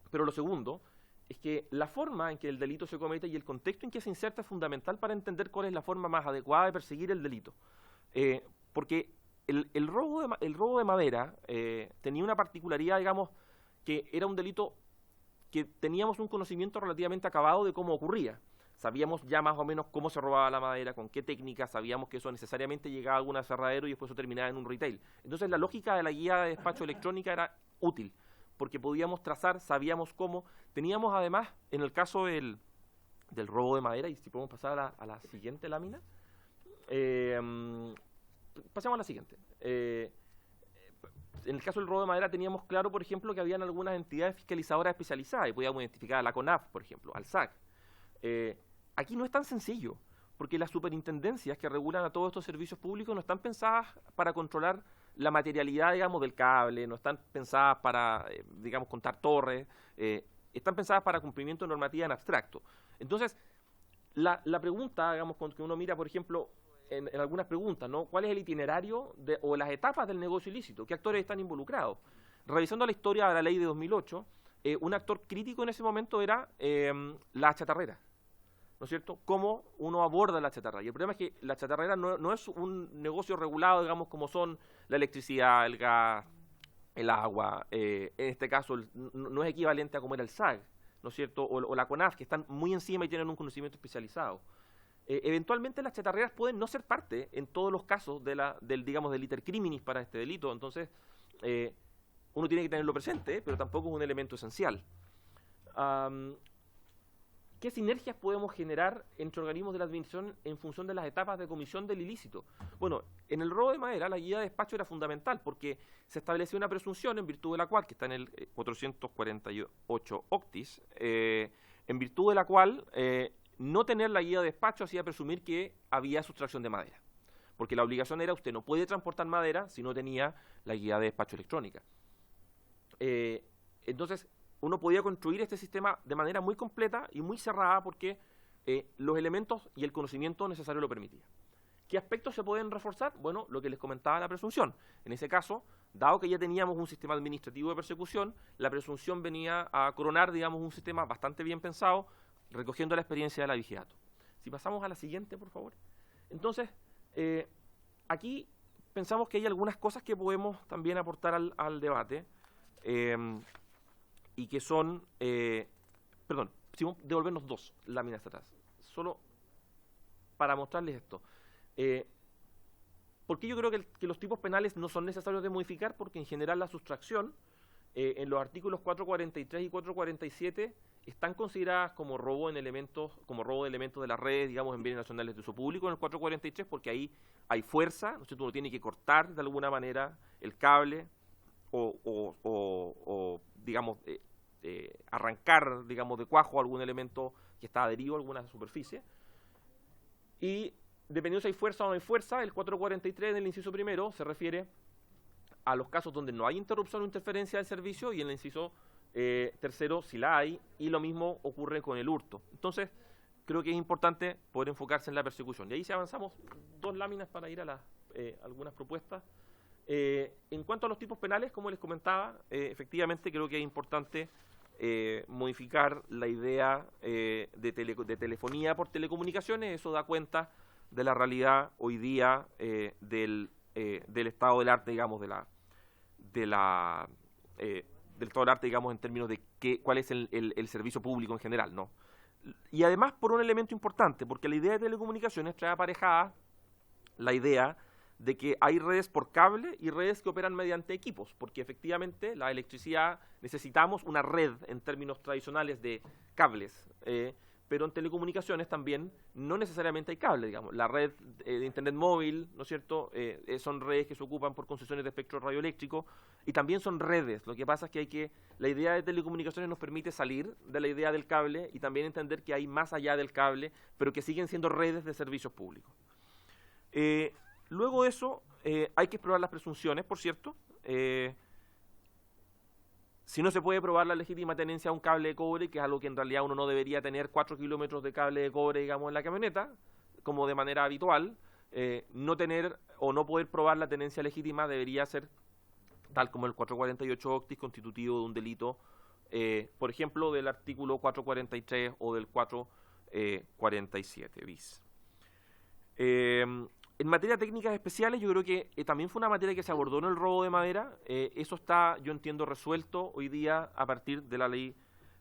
Pero lo segundo es que la forma en que el delito se comete y el contexto en que se inserta es fundamental para entender cuál es la forma más adecuada de perseguir el delito. Porque el robo de madera tenía una particularidad, digamos, que era un delito que teníamos un conocimiento relativamente acabado de cómo ocurría. Sabíamos ya más o menos cómo se robaba la madera, con qué técnica, sabíamos que eso necesariamente llegaba a algún aserradero y después eso terminaba en un retail. Entonces la lógica de la guía de despacho electrónica era útil, porque podíamos trazar, sabíamos cómo. Teníamos además, en el caso del robo de madera, y si podemos pasar a la siguiente lámina, pasemos a la siguiente. En el caso del robo de madera teníamos claro, por ejemplo, que habían algunas entidades fiscalizadoras especializadas, y podíamos identificar a la CONAF, por ejemplo, al SAC. Aquí no es tan sencillo, porque las superintendencias que regulan a todos estos servicios públicos no están pensadas para controlar la materialidad, digamos, del cable, no están pensadas para, digamos, contar torres, están pensadas para cumplimiento de normativa en abstracto. Entonces, la pregunta, digamos, que uno mira, por ejemplo, en algunas preguntas, ¿no? ¿Cuál es el itinerario o las etapas del negocio ilícito? ¿Qué actores están involucrados? Revisando la historia de la ley de 2008, un actor crítico en ese momento era la chatarrera, ¿no es cierto? ¿Cómo uno aborda la chatarra? Y el problema es que la chatarrera no es un negocio regulado, digamos, como son la electricidad, el gas, el agua. En este caso, no es equivalente a como era el SAG, ¿no es cierto? O la CONAF, que están muy encima y tienen un conocimiento especializado. Eventualmente las chatarreras pueden no ser parte, en todos los casos, del iter criminis para este delito. Entonces, uno tiene que tenerlo presente, pero tampoco es un elemento esencial. ¿Qué sinergias podemos generar entre organismos de la administración en función de las etapas de comisión del ilícito? Bueno, en el robo de madera la guía de despacho era fundamental porque se establecía una presunción en virtud de la cual, que está en el 448 octis, en virtud de la cual no tener la guía de despacho hacía presumir que había sustracción de madera. Porque la obligación era, usted no puede transportar madera si no tenía la guía de despacho electrónica. Entonces, uno podía construir este sistema de manera muy completa y muy cerrada porque los elementos y el conocimiento necesario lo permitían. ¿Qué aspectos se pueden reforzar? Bueno, lo que les comentaba, la presunción. En ese caso, dado que ya teníamos un sistema administrativo de persecución, la presunción venía a coronar, digamos, un sistema bastante bien pensado, recogiendo la experiencia de la vigilato. Si pasamos a la siguiente, por favor. Entonces, aquí pensamos que hay algunas cosas que podemos también aportar al debate. Y que son, perdón, si vamos a devolvernos 2 láminas atrás, solo para mostrarles esto. ¿Por qué yo creo que los tipos penales no son necesarios de modificar? Porque en general la sustracción, en los artículos 443 y 447, están consideradas como robo de elementos de las redes, digamos, en bienes nacionales de uso público en el 443, porque ahí hay fuerza, ¿no es cierto? Uno tiene que cortar de alguna manera el cable, o digamos, arrancar, digamos, de cuajo algún elemento que está adherido a alguna superficie. Y dependiendo si hay fuerza o no hay fuerza, el 443 en el inciso primero se refiere a los casos donde no hay interrupción o interferencia del servicio, y en el inciso tercero si la hay, y lo mismo ocurre con el hurto. Entonces, creo que es importante poder enfocarse en la persecución. Y ahí si avanzamos 2 láminas para ir a algunas propuestas. En cuanto a los tipos penales, como les comentaba, efectivamente creo que es importante modificar la idea de telefonía por telecomunicaciones. Eso da cuenta de la realidad hoy día del estado del arte, digamos, del estado del arte, digamos, en términos de cuál es el servicio público en general, ¿no? Y además por un elemento importante, porque la idea de telecomunicaciones trae aparejada la idea de que hay redes por cable y redes que operan mediante equipos, porque efectivamente la electricidad necesitamos una red en términos tradicionales de cables, pero en telecomunicaciones también no necesariamente hay cable, digamos. La red de internet móvil, ¿no es cierto?, son redes que se ocupan por concesiones de espectro radioeléctrico y también son redes. Lo que pasa es que la idea de telecomunicaciones nos permite salir de la idea del cable y también entender que hay más allá del cable, pero que siguen siendo redes de servicios públicos. Luego de eso, hay que explorar las presunciones, por cierto. Si no se puede probar la legítima tenencia de un cable de cobre, que es algo que en realidad uno no debería tener 4 kilómetros de cable de cobre, digamos, en la camioneta, como de manera habitual, no tener o no poder probar la tenencia legítima debería ser, tal como el 448 octis, constitutivo de un delito, por ejemplo, del artículo 443 o del 447 bis. En materia de técnicas especiales, yo creo que también fue una materia que se abordó en el robo de madera. Eso está, yo entiendo, resuelto hoy día a partir de la ley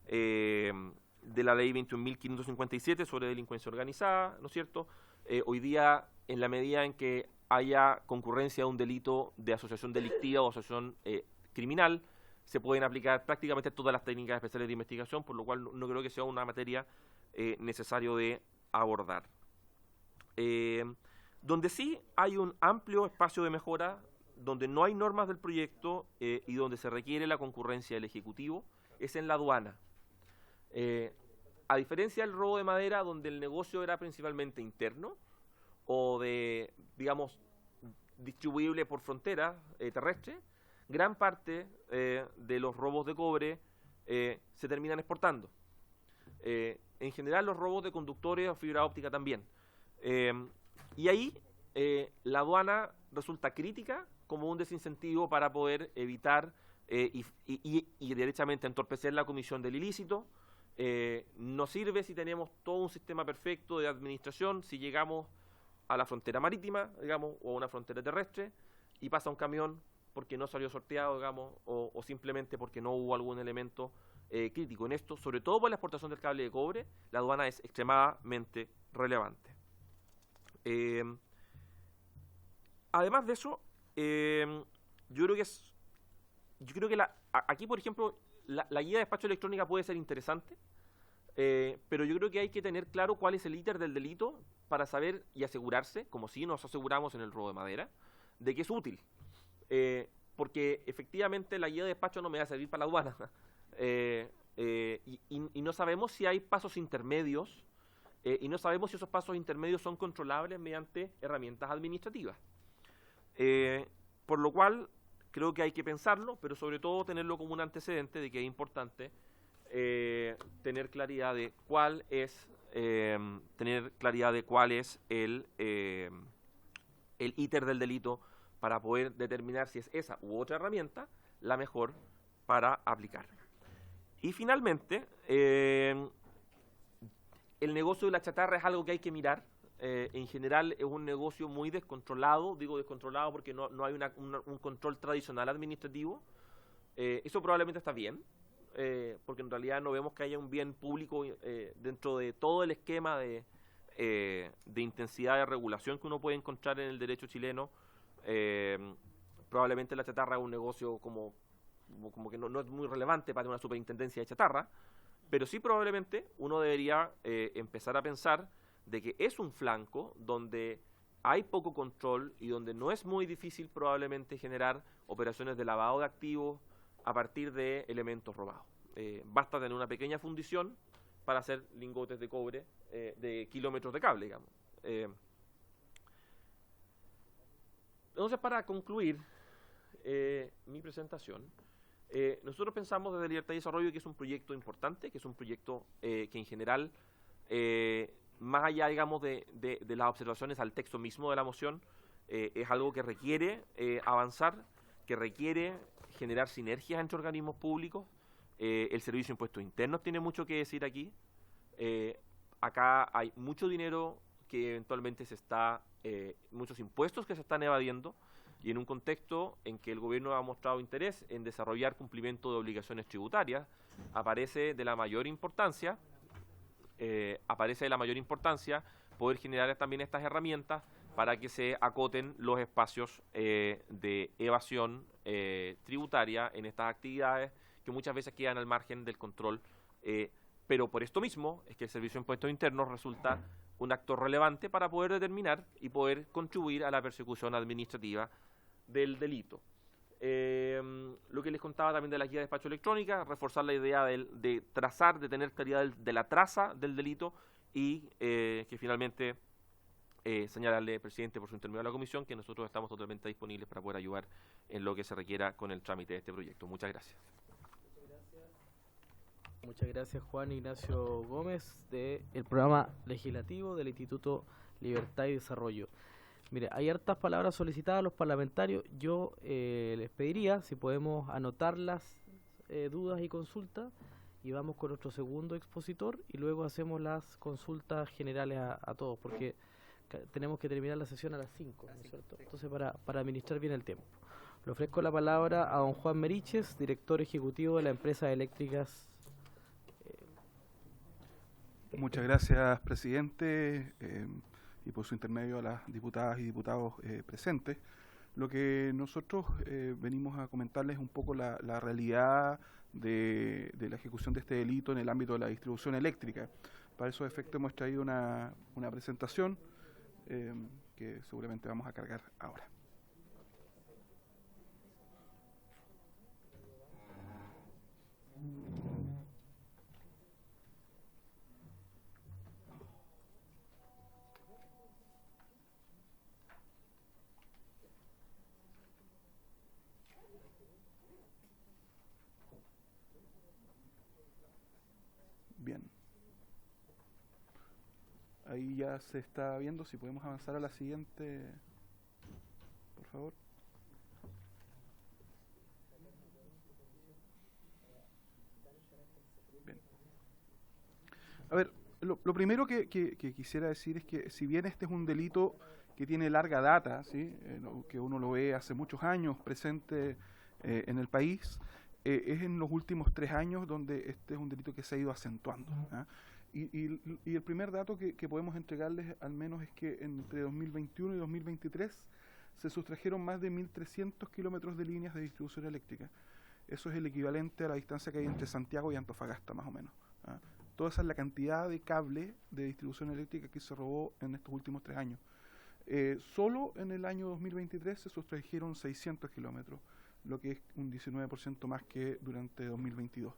21.557 sobre delincuencia organizada, ¿no es cierto? Hoy día, en la medida en que haya concurrencia de un delito de asociación delictiva o asociación criminal, se pueden aplicar prácticamente todas las técnicas especiales de investigación, por lo cual no creo que sea una materia necesario de abordar. Donde sí hay un amplio espacio de mejora, donde no hay normas del proyecto y donde se requiere la concurrencia del Ejecutivo, es en la aduana. A diferencia del robo de madera, donde el negocio era principalmente interno o de, digamos, distribuible por frontera terrestre, gran parte de los robos de cobre se terminan exportando. En general, los robos de conductores o fibra óptica también. Y ahí la aduana resulta crítica como un desincentivo para poder evitar y derechamente entorpecer la comisión del ilícito. No sirve si tenemos todo un sistema perfecto de administración, si llegamos a la frontera marítima, digamos, o a una frontera terrestre, y pasa un camión porque no salió sorteado, digamos, o simplemente porque no hubo algún elemento crítico. En esto, sobre todo por la exportación del cable de cobre, la aduana es extremadamente relevante. Además de eso, yo creo que aquí, por ejemplo, la guía de despacho electrónica puede ser interesante, pero yo creo que hay que tener claro cuál es el íter del delito para saber y asegurarse, como si nos aseguramos en el robo de madera, de que es útil. Porque efectivamente la guía de despacho no me va a servir para la aduana. Y no sabemos si hay pasos intermedios, y no sabemos si esos pasos intermedios son controlables mediante herramientas administrativas. Por lo cual, creo que hay que pensarlo, pero sobre todo tenerlo como un antecedente de que es importante tener claridad de cuál es el íter del delito para poder determinar si es esa u otra herramienta la mejor para aplicar. Y finalmente, el negocio de la chatarra es algo que hay que mirar. En general es un negocio muy descontrolado, digo descontrolado porque no hay un control tradicional administrativo. Eso probablemente está bien, porque en realidad no vemos que haya un bien público dentro de todo el esquema de intensidad de regulación que uno puede encontrar en el derecho chileno. Probablemente la chatarra es un negocio como que no es muy relevante para una superintendencia de chatarra, pero sí probablemente uno debería empezar a pensar de que es un flanco donde hay poco control y donde no es muy difícil probablemente generar operaciones de lavado de activos a partir de elementos robados. Basta tener una pequeña fundición para hacer lingotes de cobre de kilómetros de cable, digamos. Entonces, para concluir mi presentación, nosotros pensamos desde Libertad y Desarrollo que es un proyecto importante, que es un proyecto que en general, más allá, digamos, de las observaciones al texto mismo de la moción, es algo que requiere avanzar, que requiere generar sinergias entre organismos públicos. El Servicio de Impuestos Internos tiene mucho que decir aquí. Acá hay mucho dinero que eventualmente muchos impuestos que se están evadiendo, y en un contexto en que el gobierno ha mostrado interés en desarrollar cumplimiento de obligaciones tributarias, aparece de la mayor importancia poder generar también estas herramientas para que se acoten los espacios de evasión tributaria en estas actividades que muchas veces quedan al margen del control, pero por esto mismo es que el Servicio de Impuestos Internos resulta un actor relevante para poder determinar y poder contribuir a la persecución administrativa del delito. Lo que les contaba también de la guía de despacho electrónica, reforzar la idea de trazar, de tener claridad de la traza del delito, y que finalmente señalarle, presidente, por su intermedio a la comisión, que nosotros estamos totalmente disponibles para poder ayudar en lo que se requiera con el trámite de este proyecto. Muchas gracias. Muchas gracias, Juan Ignacio Gómez, del programa legislativo del Instituto Libertad y Desarrollo. Mire, hay hartas palabras solicitadas a los parlamentarios. Yo les pediría si podemos anotar las dudas y consultas, y vamos con nuestro segundo expositor y luego hacemos las consultas generales a todos, porque tenemos que terminar la sesión a las 5, ¿no es cierto? Entonces, para administrar bien el tiempo. Le ofrezco la palabra a don Juan Meriches, director ejecutivo de la empresa eléctricas. Muchas gracias, presidente, y por su intermedio a las diputadas y diputados presentes. Lo que nosotros venimos a comentarles un poco la realidad de la ejecución de este delito en el ámbito de la distribución eléctrica. Para esos efectos hemos traído una presentación que seguramente vamos a cargar ahora. Bien. Ahí ya se está viendo. Si podemos avanzar a la siguiente, por favor. Bien. A ver, lo primero que quisiera decir es que si bien este es un delito que tiene larga data, ¿sí? Que uno lo ve hace muchos años presente en el país, es en los últimos 3 años donde este es un delito que se ha ido acentuando. ¿Ah? Y el primer dato que podemos entregarles al menos es que entre 2021 y 2023 se sustrajeron más de 1.300 kilómetros de líneas de distribución eléctrica. Eso es el equivalente a la distancia que hay entre Santiago y Antofagasta, más o menos. ¿Ah? Toda esa es la cantidad de cable de distribución eléctrica que se robó en estos últimos 3 años. Solo en el año 2023 se sustrajeron 600 kilómetros, lo que es un 19% más que durante 2022.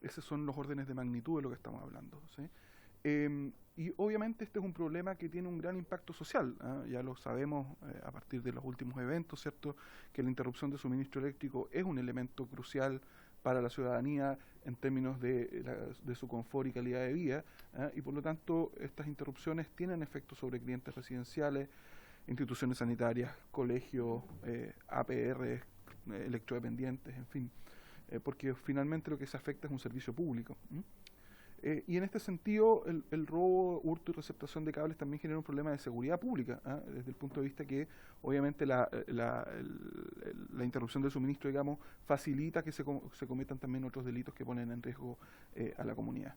Esos son los órdenes de magnitud de lo que estamos hablando, ¿sí? Y obviamente este es un problema que tiene un gran impacto social, ya lo sabemos a partir de los últimos eventos, ¿cierto? Que la interrupción de suministro eléctrico es un elemento crucial para la ciudadanía en términos de su confort y calidad de vida, y por lo tanto estas interrupciones tienen efectos sobre clientes residenciales, instituciones sanitarias, colegios, APR, electrodependientes, en fin, porque finalmente lo que se afecta es un servicio público. Y en este sentido, el robo, hurto y receptación de cables también genera un problema de seguridad pública, desde el punto de vista que obviamente la interrupción del suministro, digamos, facilita que se cometan también otros delitos que ponen en riesgo a la comunidad.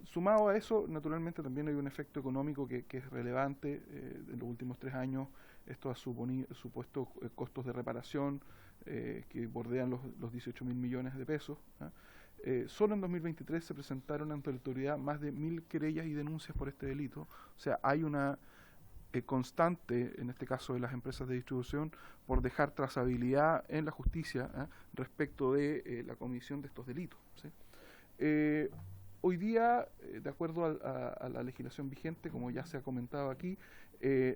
Sumado a eso, naturalmente también hay un efecto económico que es relevante. En los últimos 3 años esto ha supuesto costos de reparación que bordean los 18.000 millones de pesos. Solo en 2023 se presentaron ante la autoridad más de 1.000 querellas y denuncias por este delito. O sea, hay una constante, en este caso de las empresas de distribución, por dejar trazabilidad en la justicia respecto de la comisión de estos delitos, ¿sí? Hoy día, de acuerdo a la legislación vigente, como ya se ha comentado aquí,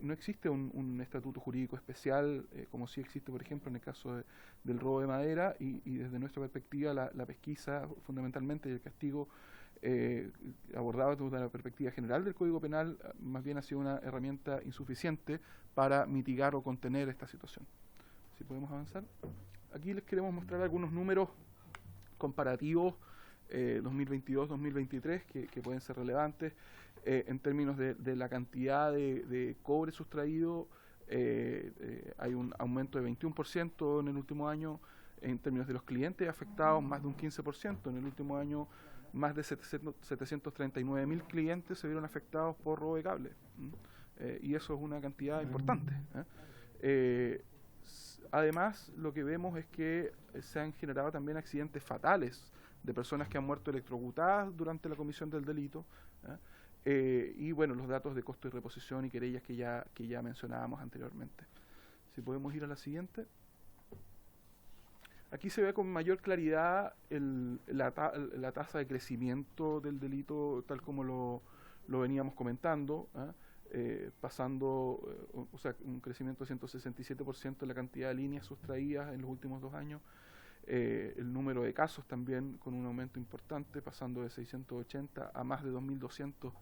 no existe un estatuto jurídico especial, como sí existe, por ejemplo, en el caso del robo de madera, y desde nuestra perspectiva la pesquisa fundamentalmente y el castigo abordado desde una perspectiva general del Código Penal, más bien ha sido una herramienta insuficiente para mitigar o contener esta situación. Si podemos avanzar. Aquí les queremos mostrar algunos números comparativos 2022-2023 que pueden ser relevantes en términos de la cantidad de cobre sustraído. Hay un aumento de 21% en el último año. En términos de los clientes afectados, más de un 15%. En el último año, más de 739.000 clientes se vieron afectados por robo de cable. Y eso es una cantidad importante. Además, lo que vemos es que se han generado también accidentes fatales de personas que han muerto electrocutadas durante la comisión del delito. Y bueno, los datos de costo de reposición y querellas que ya mencionábamos anteriormente. Si podemos ir a la siguiente. Aquí se ve con mayor claridad la tasa de crecimiento del delito, tal como lo veníamos comentando, pasando, o sea, un crecimiento de 167% en la cantidad de líneas sustraídas en los últimos 2 años. El número de casos también con un aumento importante, pasando de 680 a más de 2.200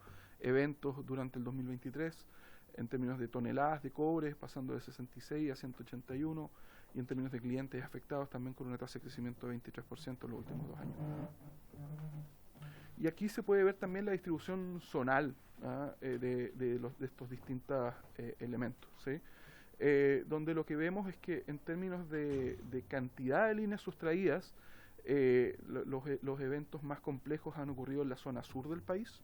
eventos durante el 2023. En términos de toneladas de cobre, pasando de 66 a 181, y en términos de clientes afectados también con una tasa de crecimiento de 23% en los últimos 2 años. Y aquí se puede ver también la distribución zonal de estos distintos elementos, ¿sí? Donde lo que vemos es que en términos de cantidad de líneas sustraídas, los eventos más complejos han ocurrido en la zona sur del país,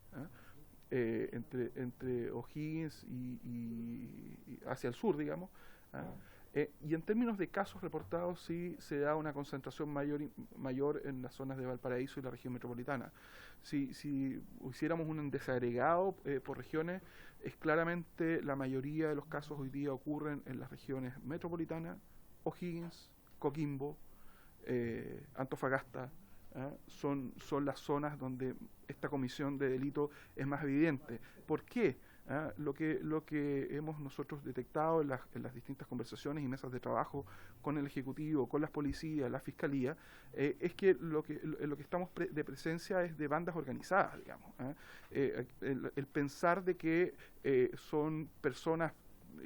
entre O'Higgins y hacia el sur, digamos. Y en términos de casos reportados, sí se da una concentración mayor en las zonas de Valparaíso y la región metropolitana. Si hiciéramos un desagregado por regiones, es claramente la mayoría de los casos hoy día ocurren en las regiones metropolitanas, O'Higgins, Coquimbo, Antofagasta. Son las zonas donde esta comisión de delito es más evidente. ¿Por qué? Lo que hemos nosotros detectado en las distintas conversaciones y mesas de trabajo con el Ejecutivo, con las policías, la Fiscalía, es que lo que estamos de presencia es de bandas organizadas, digamos. El pensar de que son personas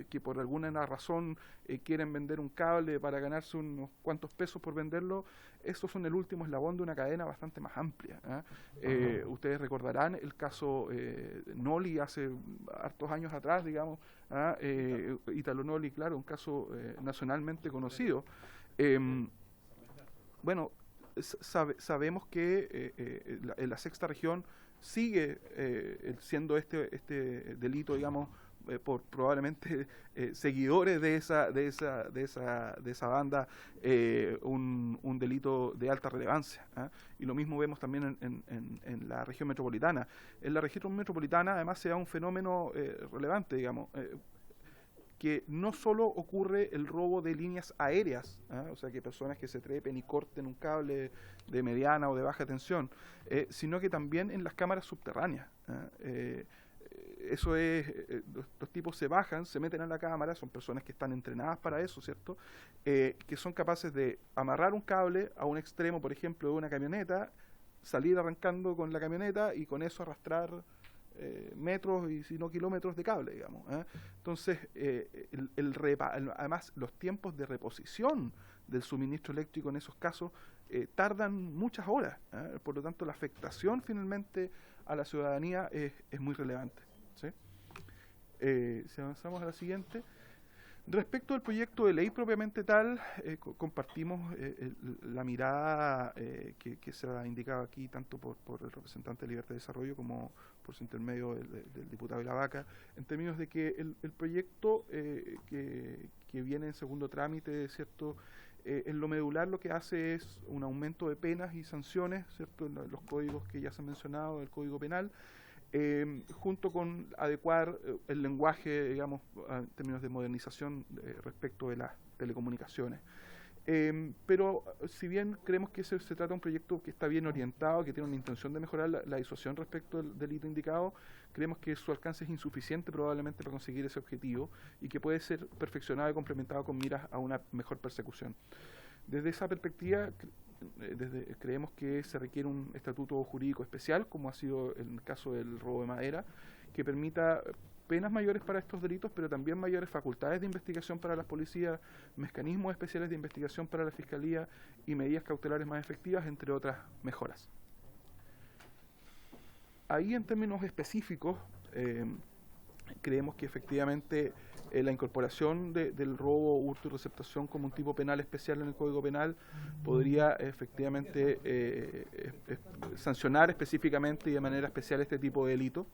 que por alguna razón quieren vender un cable para ganarse unos cuantos pesos por venderlo, esos son el último eslabón de una cadena bastante más amplia. Ustedes recordarán el caso Noli hace hartos años atrás, digamos, Italo Noli, claro, un caso nacionalmente conocido. Bueno, sabemos que en la sexta región sigue siendo este delito, digamos, por probablemente seguidores de esa banda, un delito de alta relevancia. Y lo mismo vemos también en la región metropolitana. En la región metropolitana además se da un fenómeno relevante, digamos, que no solo ocurre el robo de líneas aéreas, o sea, que personas que se trepen y corten un cable de mediana o de baja tensión, sino que también en las cámaras subterráneas. Eso es, los tipos se bajan, se meten a la cámara, son personas que están entrenadas para eso, ¿cierto? Que son capaces de amarrar un cable a un extremo, por ejemplo, de una camioneta, salir arrancando con la camioneta y con eso arrastrar metros y si no kilómetros de cable, digamos. Entonces, además, los tiempos de reposición del suministro eléctrico en esos casos tardan muchas horas. Por lo tanto, la afectación finalmente a la ciudadanía es muy relevante. ¿Sí? Si avanzamos a la siguiente. Respecto al proyecto de ley propiamente tal, compartimos la mirada que se ha indicado aquí tanto por el representante de Libertad y Desarrollo como por su intermedio del diputado de la Vaca, en términos de que el proyecto que viene en segundo trámite, ¿cierto? En lo medular lo que hace es un aumento de penas y sanciones, ¿cierto? En los códigos que ya se han mencionado, el Código Penal, junto con adecuar el lenguaje, digamos, en términos de modernización respecto de las telecomunicaciones. Pero si bien creemos que se trata de un proyecto que está bien orientado, que tiene una intención de mejorar la disuasión respecto del delito indicado, creemos que su alcance es insuficiente probablemente para conseguir ese objetivo y que puede ser perfeccionado y complementado con miras a una mejor persecución. Desde esa perspectiva, creemos que se requiere un estatuto jurídico especial, como ha sido en el caso del robo de madera, que permita penas mayores para estos delitos, pero también mayores facultades de investigación para las policías, mecanismos especiales de investigación para la Fiscalía y medidas cautelares más efectivas, entre otras mejoras. Ahí, en términos específicos, creemos que efectivamente la incorporación del robo, hurto y receptación como un tipo penal especial en el Código Penal podría efectivamente sancionar específicamente y de manera especial este tipo de delito.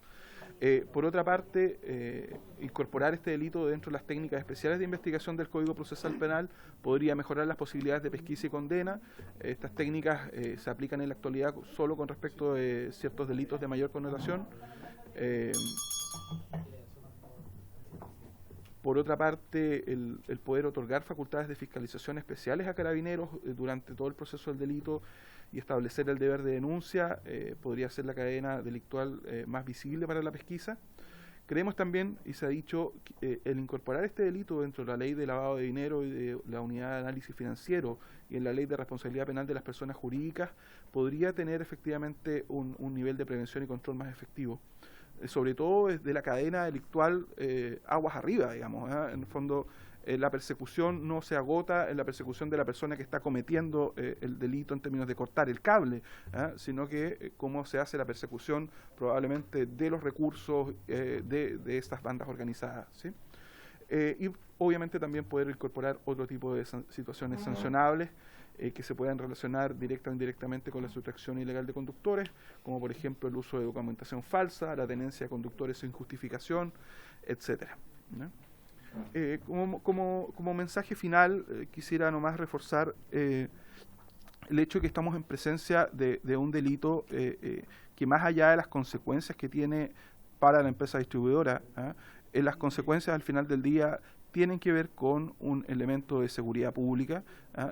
Por otra parte, incorporar este delito dentro de las técnicas especiales de investigación del Código Procesal Penal podría mejorar las posibilidades de pesquisa y condena. Estas técnicas se aplican en la actualidad solo con respecto de ciertos delitos de mayor connotación. Por otra parte, el poder otorgar facultades de fiscalización especiales a carabineros durante todo el proceso del delito y establecer el deber de denuncia podría ser la cadena delictual más visible para la pesquisa. Creemos también, y se ha dicho, el incorporar este delito dentro de la ley de lavado de dinero y de la unidad de análisis financiero y en la ley de responsabilidad penal de las personas jurídicas podría tener efectivamente un nivel de prevención y control más efectivo. Sobre todo desde la cadena delictual aguas arriba, digamos. En el fondo, la persecución no se agota en la persecución de la persona que está cometiendo el delito en términos de cortar el cable, sino que cómo se hace la persecución probablemente de los recursos de estas bandas organizadas, ¿sí? Y obviamente también poder incorporar otro tipo de situaciones sancionables que se puedan relacionar directa o indirectamente con la sustracción ilegal de conductores, como por ejemplo el uso de documentación falsa, la tenencia de conductores sin justificación, etcétera, ¿no? Como mensaje final, quisiera nomás reforzar el hecho de que estamos en presencia de un delito que, más allá de las consecuencias que tiene para la empresa distribuidora, las consecuencias al final del día tienen que ver con un elemento de seguridad pública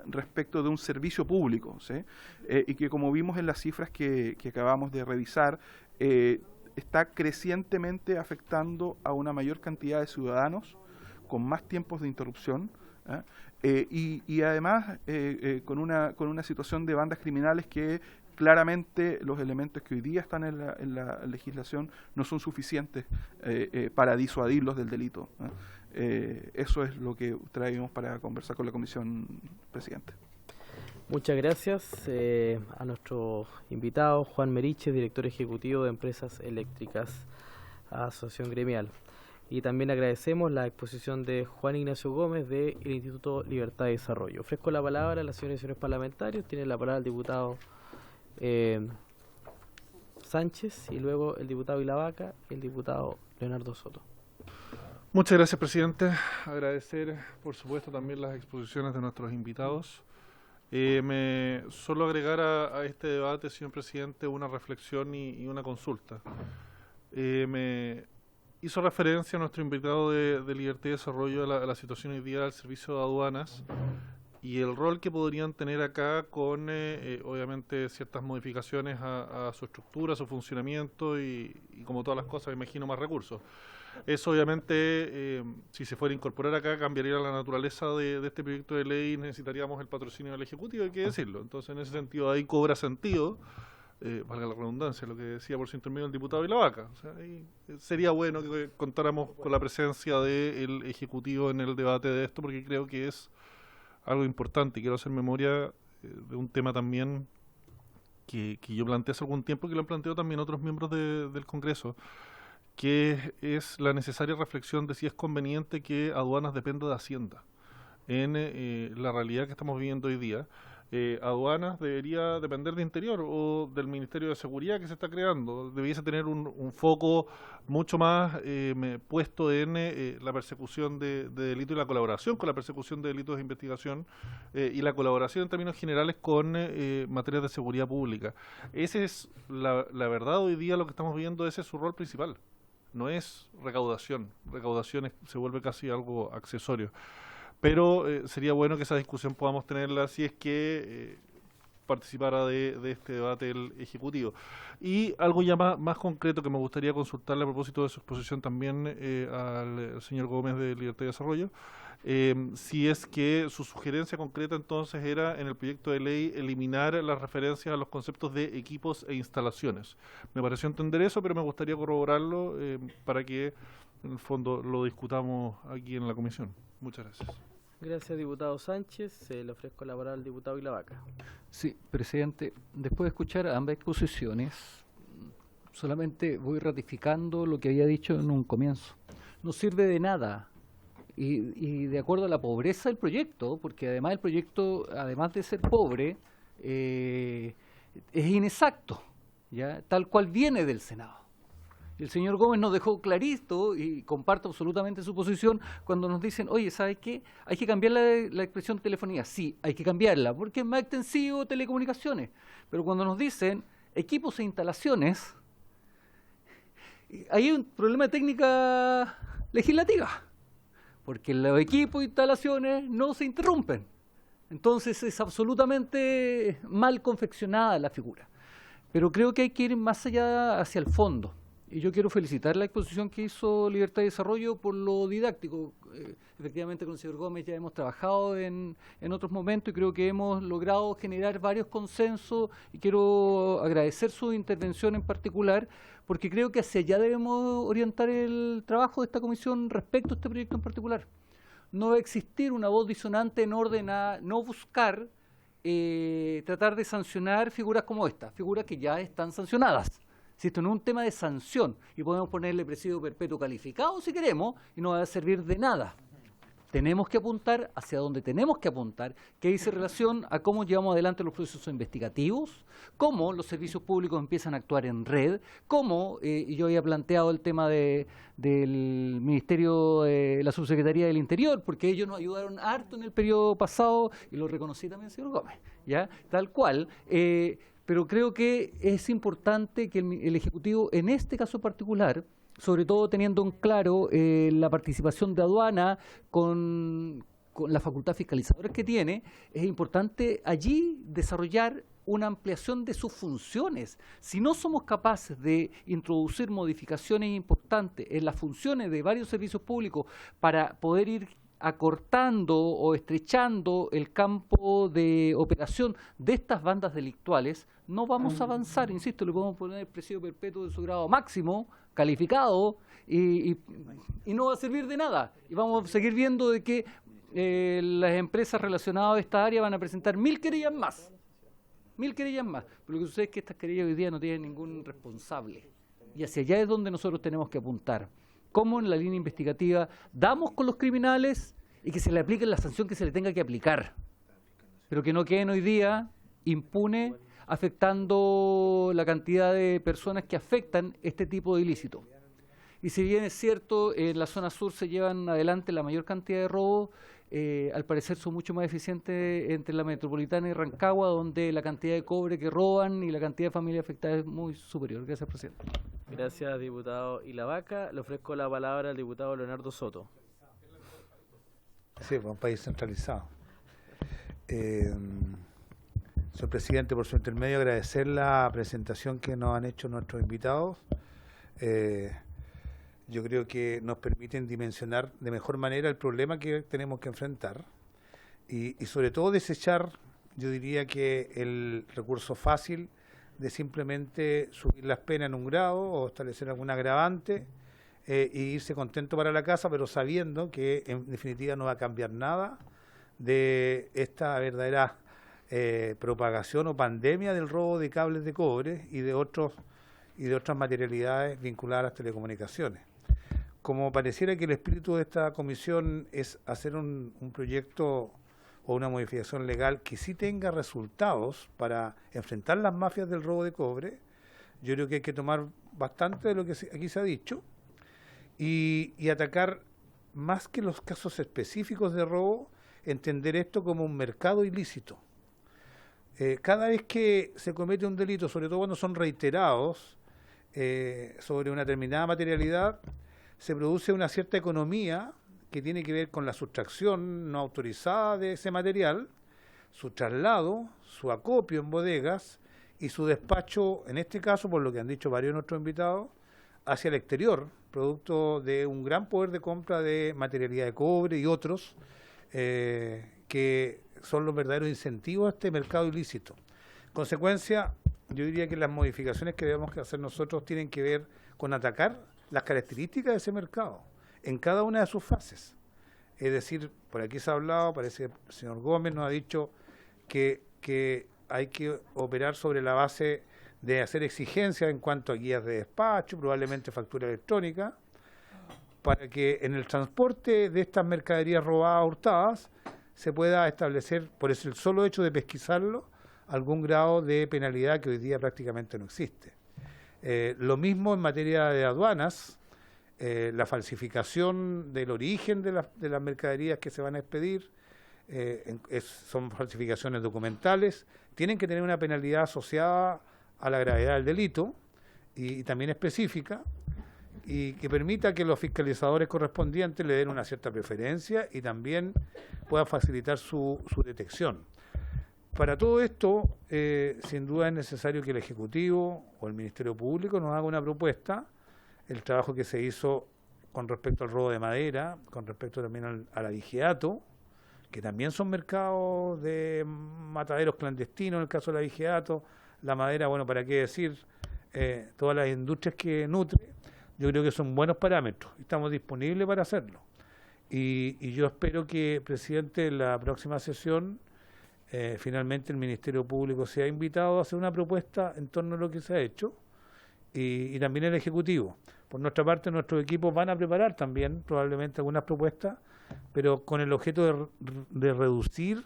respecto de un servicio público, ¿sí? Y que, como vimos en las cifras que acabamos de revisar, está crecientemente afectando a una mayor cantidad de ciudadanos con más tiempos de interrupción, y además con una situación de bandas criminales que claramente los elementos que hoy día están en la legislación no son suficientes para disuadirlos del delito. Eso es lo que traemos para conversar con la comisión, presidente. Muchas gracias a nuestro invitado, Juan Meriche, director ejecutivo de Empresas Eléctricas, Asociación Gremial. Y también agradecemos la exposición de Juan Ignacio Gómez del Instituto Libertad y Desarrollo. Ofrezco la palabra a las señoras y señores parlamentarios. Tiene la palabra el diputado Sánchez y luego el diputado Ilavaca y el diputado Leonardo Soto. Muchas gracias, presidente. Agradecer, por supuesto, también las exposiciones de nuestros invitados. Solo agregar a este debate, señor presidente, una reflexión y una consulta. Me hizo referencia a nuestro invitado de Libertad y Desarrollo a la situación hoy día del servicio de aduanas y el rol que podrían tener acá con, obviamente, ciertas modificaciones a su estructura, a su funcionamiento y como todas las cosas, me imagino, más recursos. Eso, obviamente, si se fuera a incorporar acá, cambiaría la naturaleza de este proyecto de ley y necesitaríamos el patrocinio del Ejecutivo, hay que decirlo. Entonces, en ese sentido, ahí cobra sentido, valga la redundancia, lo que decía por su intermedio el diputado Ilavaca. O sea, ahí sería bueno que contáramos con la presencia del Ejecutivo en el debate de esto, porque creo que es algo importante. Quiero hacer memoria de un tema también que yo planteé hace algún tiempo, que lo han planteado también otros miembros del Congreso, que es la necesaria reflexión de si es conveniente que aduanas dependa de Hacienda. En la realidad que estamos viviendo hoy día, aduanas debería depender de Interior o del Ministerio de Seguridad que se está creando. Debiese tener un foco mucho más puesto en la persecución de delitos y la colaboración con la persecución de delitos de investigación y la colaboración en términos generales con materias de seguridad pública. Esa es la verdad hoy día, lo que estamos viendo, ese es su rol principal. No es recaudación. Recaudación se vuelve casi algo accesorio. Pero sería bueno que esa discusión podamos tenerla si es que participara de este debate el Ejecutivo. Y algo ya más concreto que me gustaría consultarle a propósito de su exposición también al señor Gómez de Libertad y Desarrollo, si es que su sugerencia concreta entonces era en el proyecto de ley eliminar las referencias a los conceptos de equipos e instalaciones. Me pareció entender eso, pero me gustaría corroborarlo para que en el fondo lo discutamos aquí en la comisión. Muchas gracias. Gracias, diputado Sánchez. Le ofrezco la palabra al diputado Ilavaca. Sí, presidente, después de escuchar ambas exposiciones, solamente voy ratificando lo que había dicho en un comienzo. No sirve de nada. Y de acuerdo a la pobreza del proyecto, porque además el proyecto, además de ser pobre, es inexacto, ¿ya? Tal cual viene del Senado. El señor Gómez nos dejó clarito, y comparto absolutamente su posición, cuando nos dicen, oye, ¿sabes qué? Hay que cambiar la expresión telefonía. Sí, hay que cambiarla, porque es más extensivo telecomunicaciones. Pero cuando nos dicen equipos e instalaciones, hay un problema de técnica legislativa, porque los equipos e instalaciones no se interrumpen. Entonces es absolutamente mal confeccionada la figura. Pero creo que hay que ir más allá hacia el fondo. Y yo quiero felicitar la exposición que hizo Libertad y Desarrollo por lo didáctico. Efectivamente, con el señor Gómez ya hemos trabajado en otros momentos y creo que hemos logrado generar varios consensos, y quiero agradecer su intervención en particular, porque creo que hacia allá debemos orientar el trabajo de esta comisión respecto a este proyecto en particular. No va a existir una voz disonante en orden a no buscar tratar de sancionar figuras como esta, figuras que ya están sancionadas. Si esto no es un tema de sanción, y podemos ponerle presidio perpetuo calificado si queremos, y no va a servir de nada. Tenemos que apuntar hacia donde tenemos que apuntar, que dice relación a cómo llevamos adelante los procesos investigativos, cómo los servicios públicos empiezan a actuar en red, cómo, y yo había planteado el tema del Ministerio de la Subsecretaría del Interior, porque ellos nos ayudaron harto en el periodo pasado, y lo reconocí también, señor Gómez, ¿ya? Tal cual. Pero creo que es importante que el Ejecutivo, en este caso particular, sobre todo teniendo en claro la participación de aduana con la facultad fiscalizadora que tiene, es importante allí desarrollar una ampliación de sus funciones. Si no somos capaces de introducir modificaciones importantes en las funciones de varios servicios públicos para poder ir acortando o estrechando el campo de operación de estas bandas delictuales, no vamos a avanzar. Insisto, le podemos poner el presidio perpetuo de su grado máximo, calificado, y no va a servir de nada. Y vamos a seguir viendo de que las empresas relacionadas a esta área van a presentar 1000 querellas más. 1000 querellas más. Pero lo que sucede es que estas querellas hoy día no tienen ningún responsable. Y hacia allá es donde nosotros tenemos que apuntar. Cómo en la línea investigativa damos con los criminales y que se le aplique la sanción que se le tenga que aplicar, pero que no queden hoy día impunes, afectando la cantidad de personas que afectan este tipo de ilícito. Y si bien es cierto, en la zona sur se llevan adelante la mayor cantidad de robos, al parecer son mucho más eficientes entre la metropolitana y Rancagua, donde la cantidad de cobre que roban y la cantidad de familias afectadas es muy superior. Gracias, presidente. Gracias, diputado Ilavaca. Le ofrezco la palabra al diputado Leonardo Soto. Sí, un país centralizado. Señor presidente, por su intermedio, agradecer la presentación que nos han hecho nuestros invitados. Yo creo que nos permiten dimensionar de mejor manera el problema que tenemos que enfrentar y sobre todo desechar, yo diría que el recurso fácil de simplemente subir las penas en un grado o establecer algún agravante y irse contento para la casa, pero sabiendo que en definitiva no va a cambiar nada de esta verdadera propagación o pandemia del robo de cables de cobre y de otras materialidades vinculadas a las telecomunicaciones. Como pareciera que el espíritu de esta comisión es hacer un proyecto o una modificación legal que sí tenga resultados para enfrentar las mafias del robo de cobre, yo creo que hay que tomar bastante de lo que aquí se ha dicho y atacar más que los casos específicos de robo, entender esto como un mercado ilícito. Cada vez que se comete un delito, sobre todo cuando son reiterados, sobre una determinada materialidad, se produce una cierta economía que tiene que ver con la sustracción no autorizada de ese material, su traslado, su acopio en bodegas y su despacho, en este caso, por lo que han dicho varios de nuestros invitados, hacia el exterior, producto de un gran poder de compra de materialidad de cobre y otros, que son los verdaderos incentivos a este mercado ilícito. En consecuencia, yo diría que las modificaciones que debemos hacer nosotros tienen que ver con atacar las características de ese mercado en cada una de sus fases. Es decir, por aquí se ha hablado, parece que el señor Gómez nos ha dicho que hay que operar sobre la base de hacer exigencias en cuanto a guías de despacho, probablemente factura electrónica, para que en el transporte de estas mercaderías robadas, hurtadas, se pueda establecer, por el solo hecho de pesquisarlo, algún grado de penalidad que hoy día prácticamente no existe. Lo mismo en materia de aduanas, la falsificación del origen de las mercaderías que se van a expedir, son falsificaciones documentales, tienen que tener una penalidad asociada a la gravedad del delito y también específica, y que permita que los fiscalizadores correspondientes le den una cierta preferencia y también pueda facilitar su detección. Para todo esto, sin duda es necesario que el Ejecutivo o el Ministerio Público nos haga una propuesta. El trabajo que se hizo con respecto al robo de madera, con respecto también al abigeato, que también son mercados de mataderos clandestinos, en el caso del abigeato, la madera, bueno, para qué decir, todas las industrias que nutre, yo creo que son buenos parámetros, estamos disponibles para hacerlo. Y yo espero que, presidente, en la próxima sesión, finalmente el Ministerio Público sea invitado a hacer una propuesta en torno a lo que se ha hecho, y también el Ejecutivo. Por nuestra parte, nuestros equipos van a preparar también probablemente algunas propuestas, pero con el objeto de reducir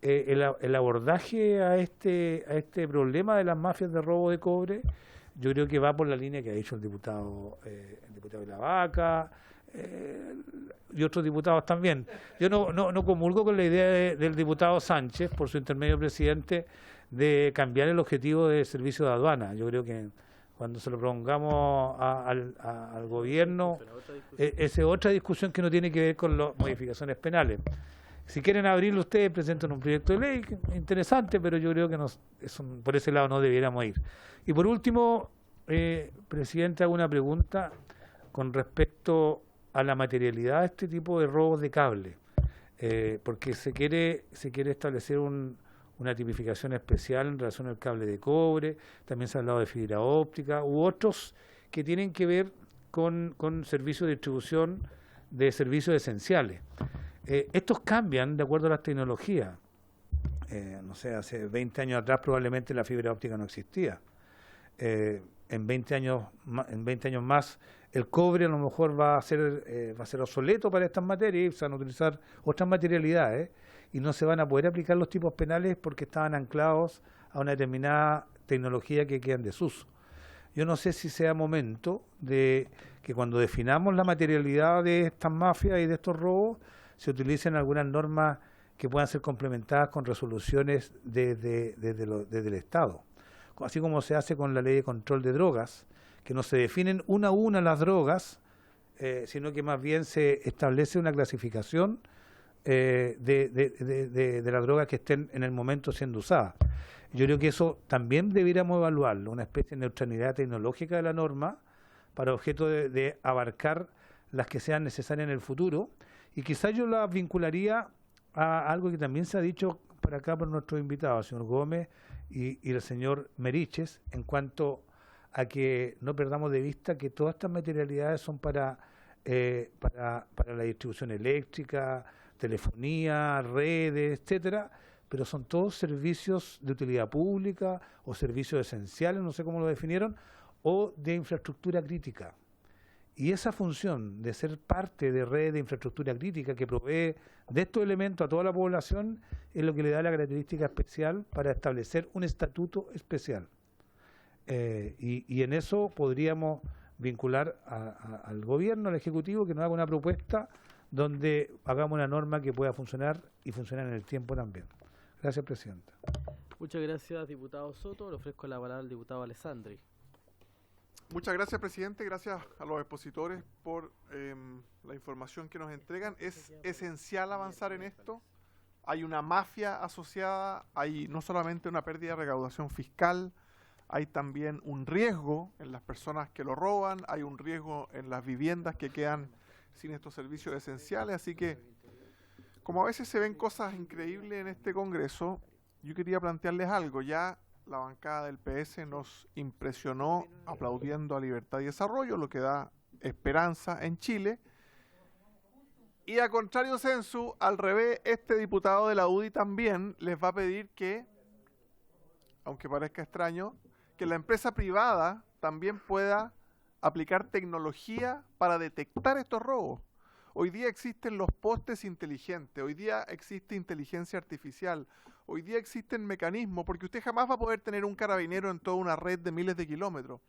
el abordaje a este problema de las mafias de robo de cobre. Yo creo que va por la línea que ha dicho el diputado de la Vaca y otros diputados también. Yo no comulgo con la idea del diputado Sánchez, por su intermedio presidente, de cambiar el objetivo de servicio de aduana. Yo creo que cuando se lo prolongamos al gobierno, esa es otra discusión que no tiene que ver con las modificaciones penales. Si quieren abrirlo ustedes, presenten un proyecto de ley interesante, pero yo creo que por ese lado no debiéramos ir. Y por último, presidente, hago una pregunta con respecto a la materialidad de este tipo de robos de cable, porque se quiere establecer una tipificación especial en relación al cable de cobre, también se ha hablado de fibra óptica u otros que tienen que ver con servicios de distribución de servicios esenciales. Estos cambian de acuerdo a las tecnologías. No sé, hace 20 años atrás probablemente la fibra óptica no existía. En 20 años más el cobre a lo mejor va a ser obsoleto para estas materias y se van a utilizar otras materialidades y no se van a poder aplicar los tipos penales porque estaban anclados a una determinada tecnología que queda en desuso. Yo no sé si sea momento de que cuando definamos la materialidad de estas mafias y de estos robos se utilicen algunas normas que puedan ser complementadas con resoluciones desde el Estado. Así como se hace con la ley de control de drogas, que no se definen una a una las drogas, sino que más bien se establece una clasificación de las drogas que estén en el momento siendo usadas. Yo creo que eso también debiéramos evaluarlo, una especie de neutralidad tecnológica de la norma para objeto de abarcar las que sean necesarias en el futuro, y quizás yo la vincularía a algo que también se ha dicho por acá por nuestros invitados, el señor Gómez y el señor Meriches, en cuanto a que no perdamos de vista que todas estas materialidades son para la distribución eléctrica, telefonía, redes, etcétera, pero son todos servicios de utilidad pública o servicios esenciales, no sé cómo lo definieron, o de infraestructura crítica. Y esa función de ser parte de redes de infraestructura crítica que provee de estos elementos a toda la población es lo que le da la característica especial para establecer un estatuto especial. Y en eso podríamos vincular al gobierno, al Ejecutivo, que nos haga una propuesta donde hagamos una norma que pueda funcionar y funcionar en el tiempo también. Gracias, presidenta. Muchas gracias, diputado Soto. Le ofrezco la palabra al diputado Alessandri. Muchas gracias, presidente. Gracias a los expositores por la información que nos entregan. Es esencial avanzar en esto. Hay una mafia asociada, hay no solamente una pérdida de recaudación fiscal, hay también un riesgo en las personas que lo roban, hay un riesgo en las viviendas que quedan sin estos servicios esenciales, así que como a veces se ven cosas increíbles en este Congreso, yo quería plantearles algo. Ya la bancada del PS nos impresionó aplaudiendo a Libertad y Desarrollo, lo que da esperanza en Chile. Y a contrario sensu, al revés, este diputado de la UDI también les va a pedir que, aunque parezca extraño, que la empresa privada también pueda aplicar tecnología para detectar estos robos. Hoy día existen los postes inteligentes, hoy día existe inteligencia artificial, hoy día existen mecanismos, porque usted jamás va a poder tener un carabinero en toda una red de miles de kilómetros,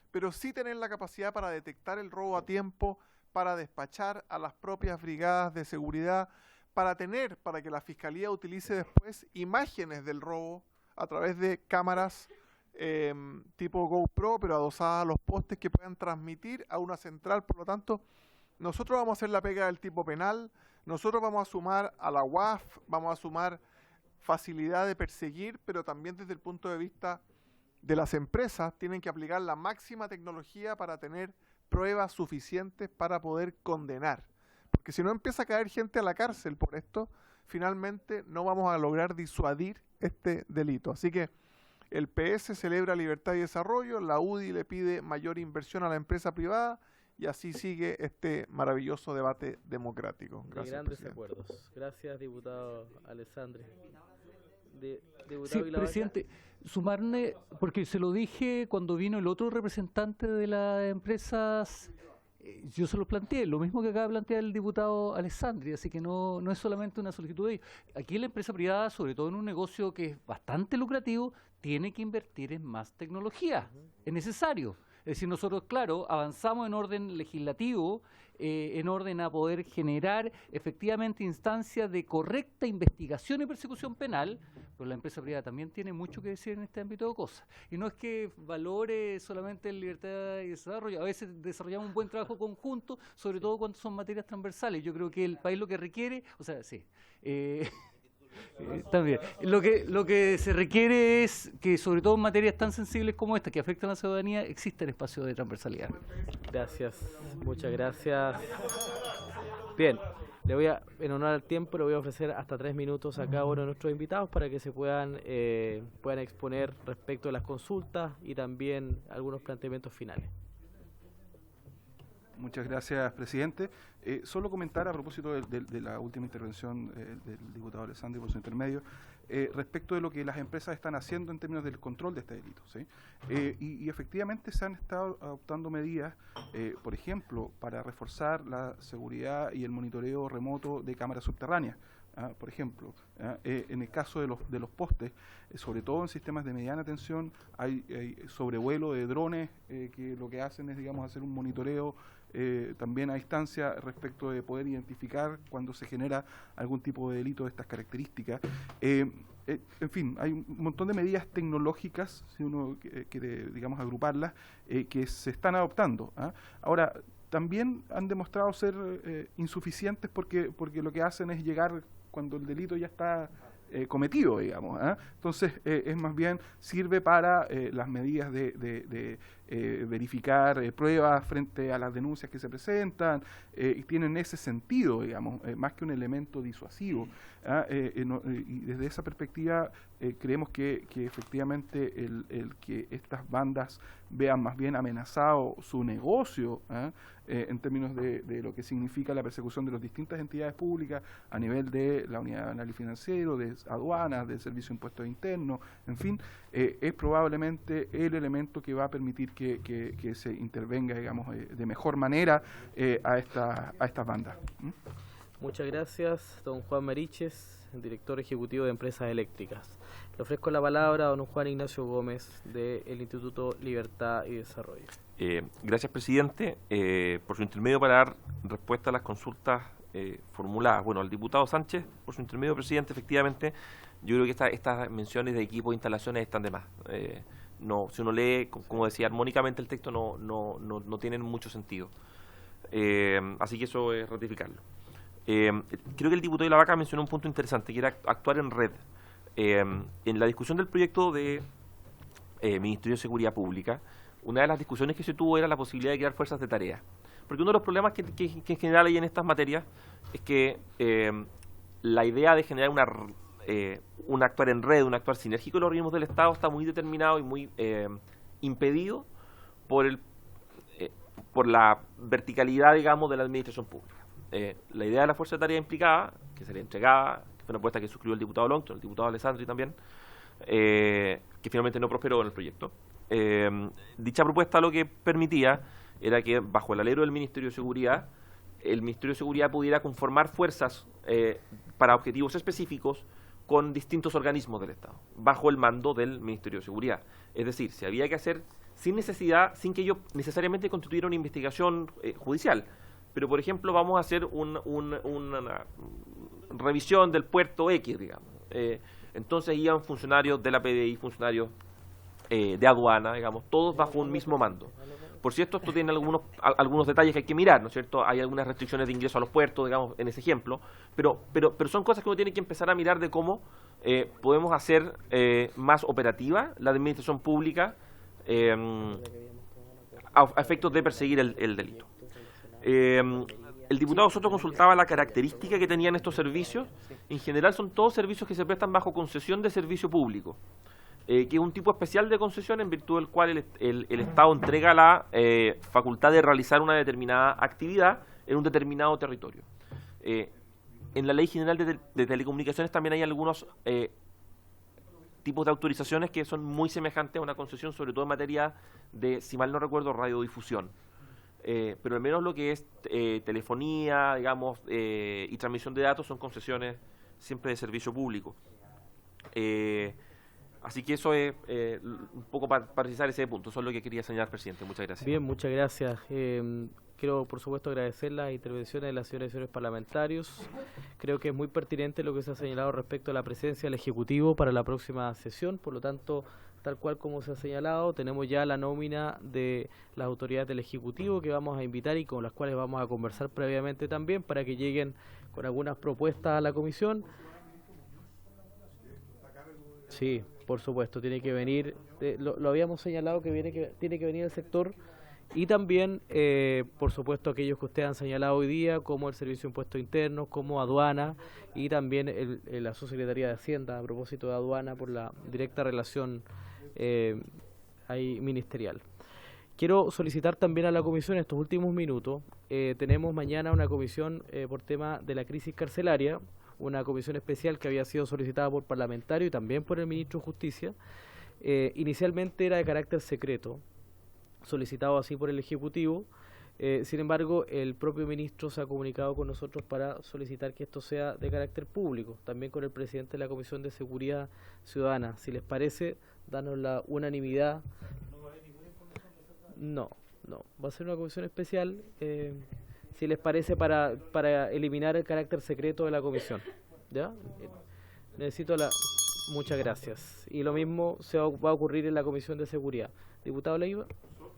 pero sí tener la capacidad para detectar el robo a tiempo, para despachar a las propias brigadas de seguridad, para que la Fiscalía utilice después imágenes del robo a través de cámaras tipo GoPro, pero adosadas a los postes que puedan transmitir a una central. Por lo tanto, nosotros vamos a hacer la pega del tipo penal, nosotros vamos a sumar a la UAF, vamos a sumar facilidad de perseguir, pero también desde el punto de vista de las empresas tienen que aplicar la máxima tecnología para tener pruebas suficientes para poder condenar. Porque si no empieza a caer gente a la cárcel por esto, finalmente no vamos a lograr disuadir este delito. Así que el PS celebra Libertad y Desarrollo, la UDI le pide mayor inversión a la empresa privada, y así sigue este maravilloso debate democrático. Gracias, de grandes presidente. acuerdos. Gracias, diputado Alessandri. Diputado Sí, Villabaña. presidente, sumarme, porque se lo dije cuando vino el otro representante de las empresas, yo se lo planteé, lo mismo que acaba de plantear el diputado Alessandri, así que no es solamente una solicitud de ellos. Aquí la empresa privada, sobre todo en un negocio que es bastante lucrativo, tiene que invertir en más tecnología, es necesario. Es decir, nosotros, claro, avanzamos en orden legislativo, en orden a poder generar efectivamente instancias de correcta investigación y persecución penal, pero la empresa privada también tiene mucho que decir en este ámbito de cosas. Y no es que valore solamente el libertad y desarrollo, a veces desarrollamos un buen trabajo conjunto, sobre todo cuando son materias transversales. Yo creo que el país lo que requiere, o sea, sí, también. Lo que se requiere es que, sobre todo en materias tan sensibles como esta, que afectan a la ciudadanía, exista el espacio de transversalidad. Gracias, muchas gracias. Bien, en honor al tiempo, le voy a ofrecer hasta 3 minutos a cada uno de nuestros invitados para que se puedan exponer respecto a las consultas y también algunos planteamientos finales. Muchas gracias, presidente. Solo comentar a propósito de la última intervención del diputado Alessandri por su intermedio, respecto de lo que las empresas están haciendo en términos del control de este delito, ¿sí? Y efectivamente se han estado adoptando medidas, por ejemplo, para reforzar la seguridad y el monitoreo remoto de cámaras subterráneas. Por ejemplo, en el caso de los postes, sobre todo en sistemas de mediana tensión, hay sobrevuelo de drones que lo que hacen es, digamos, hacer un monitoreo también a distancia respecto de poder identificar cuando se genera algún tipo de delito de estas características. En fin, hay un montón de medidas tecnológicas, si uno quiere, digamos, agruparlas, que se están adoptando. Ahora, también han demostrado ser insuficientes porque lo que hacen es llegar cuando el delito ya está cometido, digamos. Entonces, es más bien, sirve para las medidas de verificar pruebas frente a las denuncias que se presentan, y tienen ese sentido, digamos, más que un elemento disuasivo. Y desde esa perspectiva, creemos que efectivamente el que estas bandas vean más bien amenazado su negocio, en términos de lo que significa la persecución de las distintas entidades públicas a nivel de la unidad de análisis financiero, de aduanas, del servicio de impuestos internos, en fin, es probablemente el elemento que va a permitir que se intervenga, digamos, de mejor manera a estas bandas. Muchas gracias, don Juan Mariches, director ejecutivo de Empresas Eléctricas. Le ofrezco la palabra a don Juan Ignacio Gómez del Instituto Libertad y Desarrollo. Gracias, presidente, por su intermedio para dar respuesta a las consultas formuladas. Bueno, al diputado Sánchez, por su intermedio, presidente, efectivamente, yo creo que estas menciones de equipo e instalaciones están de más. No, si uno lee, como decía, armónicamente el texto no tienen mucho sentido. Así que eso es ratificarlo. Creo que el diputado de la Vaca mencionó un punto interesante, que era actuar en red. En la discusión del proyecto de Ministerio de Seguridad Pública, una de las discusiones que se tuvo era la posibilidad de crear fuerzas de tarea. Porque uno de los problemas que en general hay en estas materias es que la idea de generar un actuar en red, un actuar sinérgico de los organismos del Estado está muy determinado y muy impedido por la verticalidad, digamos, de la administración pública. La idea de la fuerza de tarea implicaba, que se le entregaba, que fue una apuesta que suscribió el diputado Longton, el diputado Alessandri también, que finalmente no prosperó en el proyecto. Dicha propuesta lo que permitía era que bajo el alero del Ministerio de Seguridad, el Ministerio de Seguridad pudiera conformar fuerzas para objetivos específicos con distintos organismos del Estado, bajo el mando del Ministerio de Seguridad. Es decir, se había que hacer sin necesidad, sin que ello necesariamente constituyera una investigación judicial. Pero, por ejemplo, vamos a hacer una revisión del puerto X, digamos. Entonces iban funcionarios de la PDI, funcionarios de aduana, digamos, todos bajo un mismo mando. Por cierto, esto tiene algunos detalles que hay que mirar, ¿no es cierto? Hay algunas restricciones de ingreso a los puertos, digamos, en ese ejemplo, pero son cosas que uno tiene que empezar a mirar de cómo podemos hacer más operativa la administración pública a efectos de perseguir el delito. El diputado Soto consultaba la característica que tenían estos servicios. En general son todos servicios que se prestan bajo concesión de servicio público, que es un tipo especial de concesión en virtud del cual el Estado entrega la facultad de realizar una determinada actividad en un determinado territorio. En la Ley General de Telecomunicaciones también hay algunos tipos de autorizaciones que son muy semejantes a una concesión, sobre todo en materia de, si mal no recuerdo, radiodifusión. Pero al menos lo que es telefonía, digamos, y transmisión de datos son concesiones siempre de servicio público. Así que eso es un poco para precisar ese punto. Eso es lo que quería señalar, presidente. Muchas gracias. Bien, muchas gracias. Quiero, por supuesto, agradecer las intervenciones de las señoras y señores parlamentarios. Creo que es muy pertinente lo que se ha señalado respecto a la presencia del Ejecutivo para la próxima sesión. Por lo tanto, tal cual como se ha señalado, tenemos ya la nómina de las autoridades del Ejecutivo que vamos a invitar y con las cuales vamos a conversar previamente también para que lleguen con algunas propuestas a la comisión. Sí, por supuesto, tiene que venir, lo habíamos señalado que tiene que venir el sector y también, por supuesto, aquellos que ustedes han señalado hoy día, como el Servicio de Impuestos Internos, como Aduana y también la Subsecretaría de Hacienda, a propósito de Aduana, por la directa relación ahí ministerial. Quiero solicitar también a la comisión estos últimos minutos. Tenemos mañana una comisión por tema de la crisis carcelaria, una comisión especial que había sido solicitada por parlamentario y también por el ministro de Justicia. Inicialmente era de carácter secreto, solicitado así por el Ejecutivo. Sin embargo, el propio ministro se ha comunicado con nosotros para solicitar que esto sea de carácter público, también con el presidente de la Comisión de Seguridad Ciudadana. Si les parece, danos la unanimidad. No, va a ser una comisión especial, si les parece, para eliminar el carácter secreto de la comisión. ¿Ya? Necesito muchas gracias. Y lo mismo va a ocurrir en la Comisión de Seguridad. Diputado Leiva.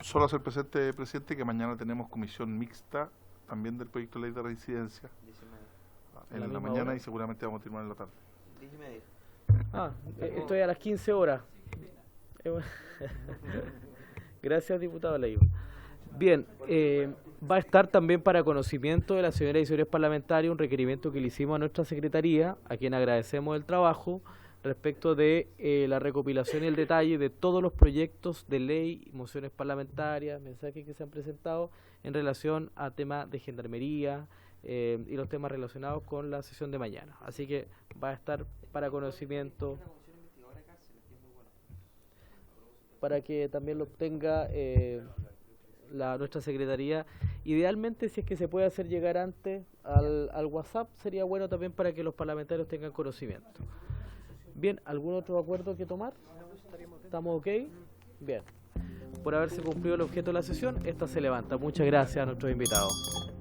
Solo hacer presente, presidente, que mañana tenemos comisión mixta también del proyecto de ley de residencia en la mañana hora. Y seguramente vamos a terminar en la tarde. Estoy a las 15 horas. Gracias, diputado Leiva. Bien, va a estar también para conocimiento de las señoras y señores parlamentarios un requerimiento que le hicimos a nuestra secretaría, a quien agradecemos el trabajo, respecto de la recopilación y el detalle de todos los proyectos de ley, mociones parlamentarias, mensajes que se han presentado en relación a temas de gendarmería y los temas relacionados con la sesión de mañana. Así que va a estar para conocimiento, para que también lo obtenga nuestra secretaría. Idealmente, si es que se puede hacer llegar antes al WhatsApp, sería bueno también para que los parlamentarios tengan conocimiento. Bien, ¿algún otro acuerdo que tomar? ¿Estamos ok? Bien. Por haberse cumplido el objeto de la sesión, esta se levanta. Muchas gracias a nuestros invitados.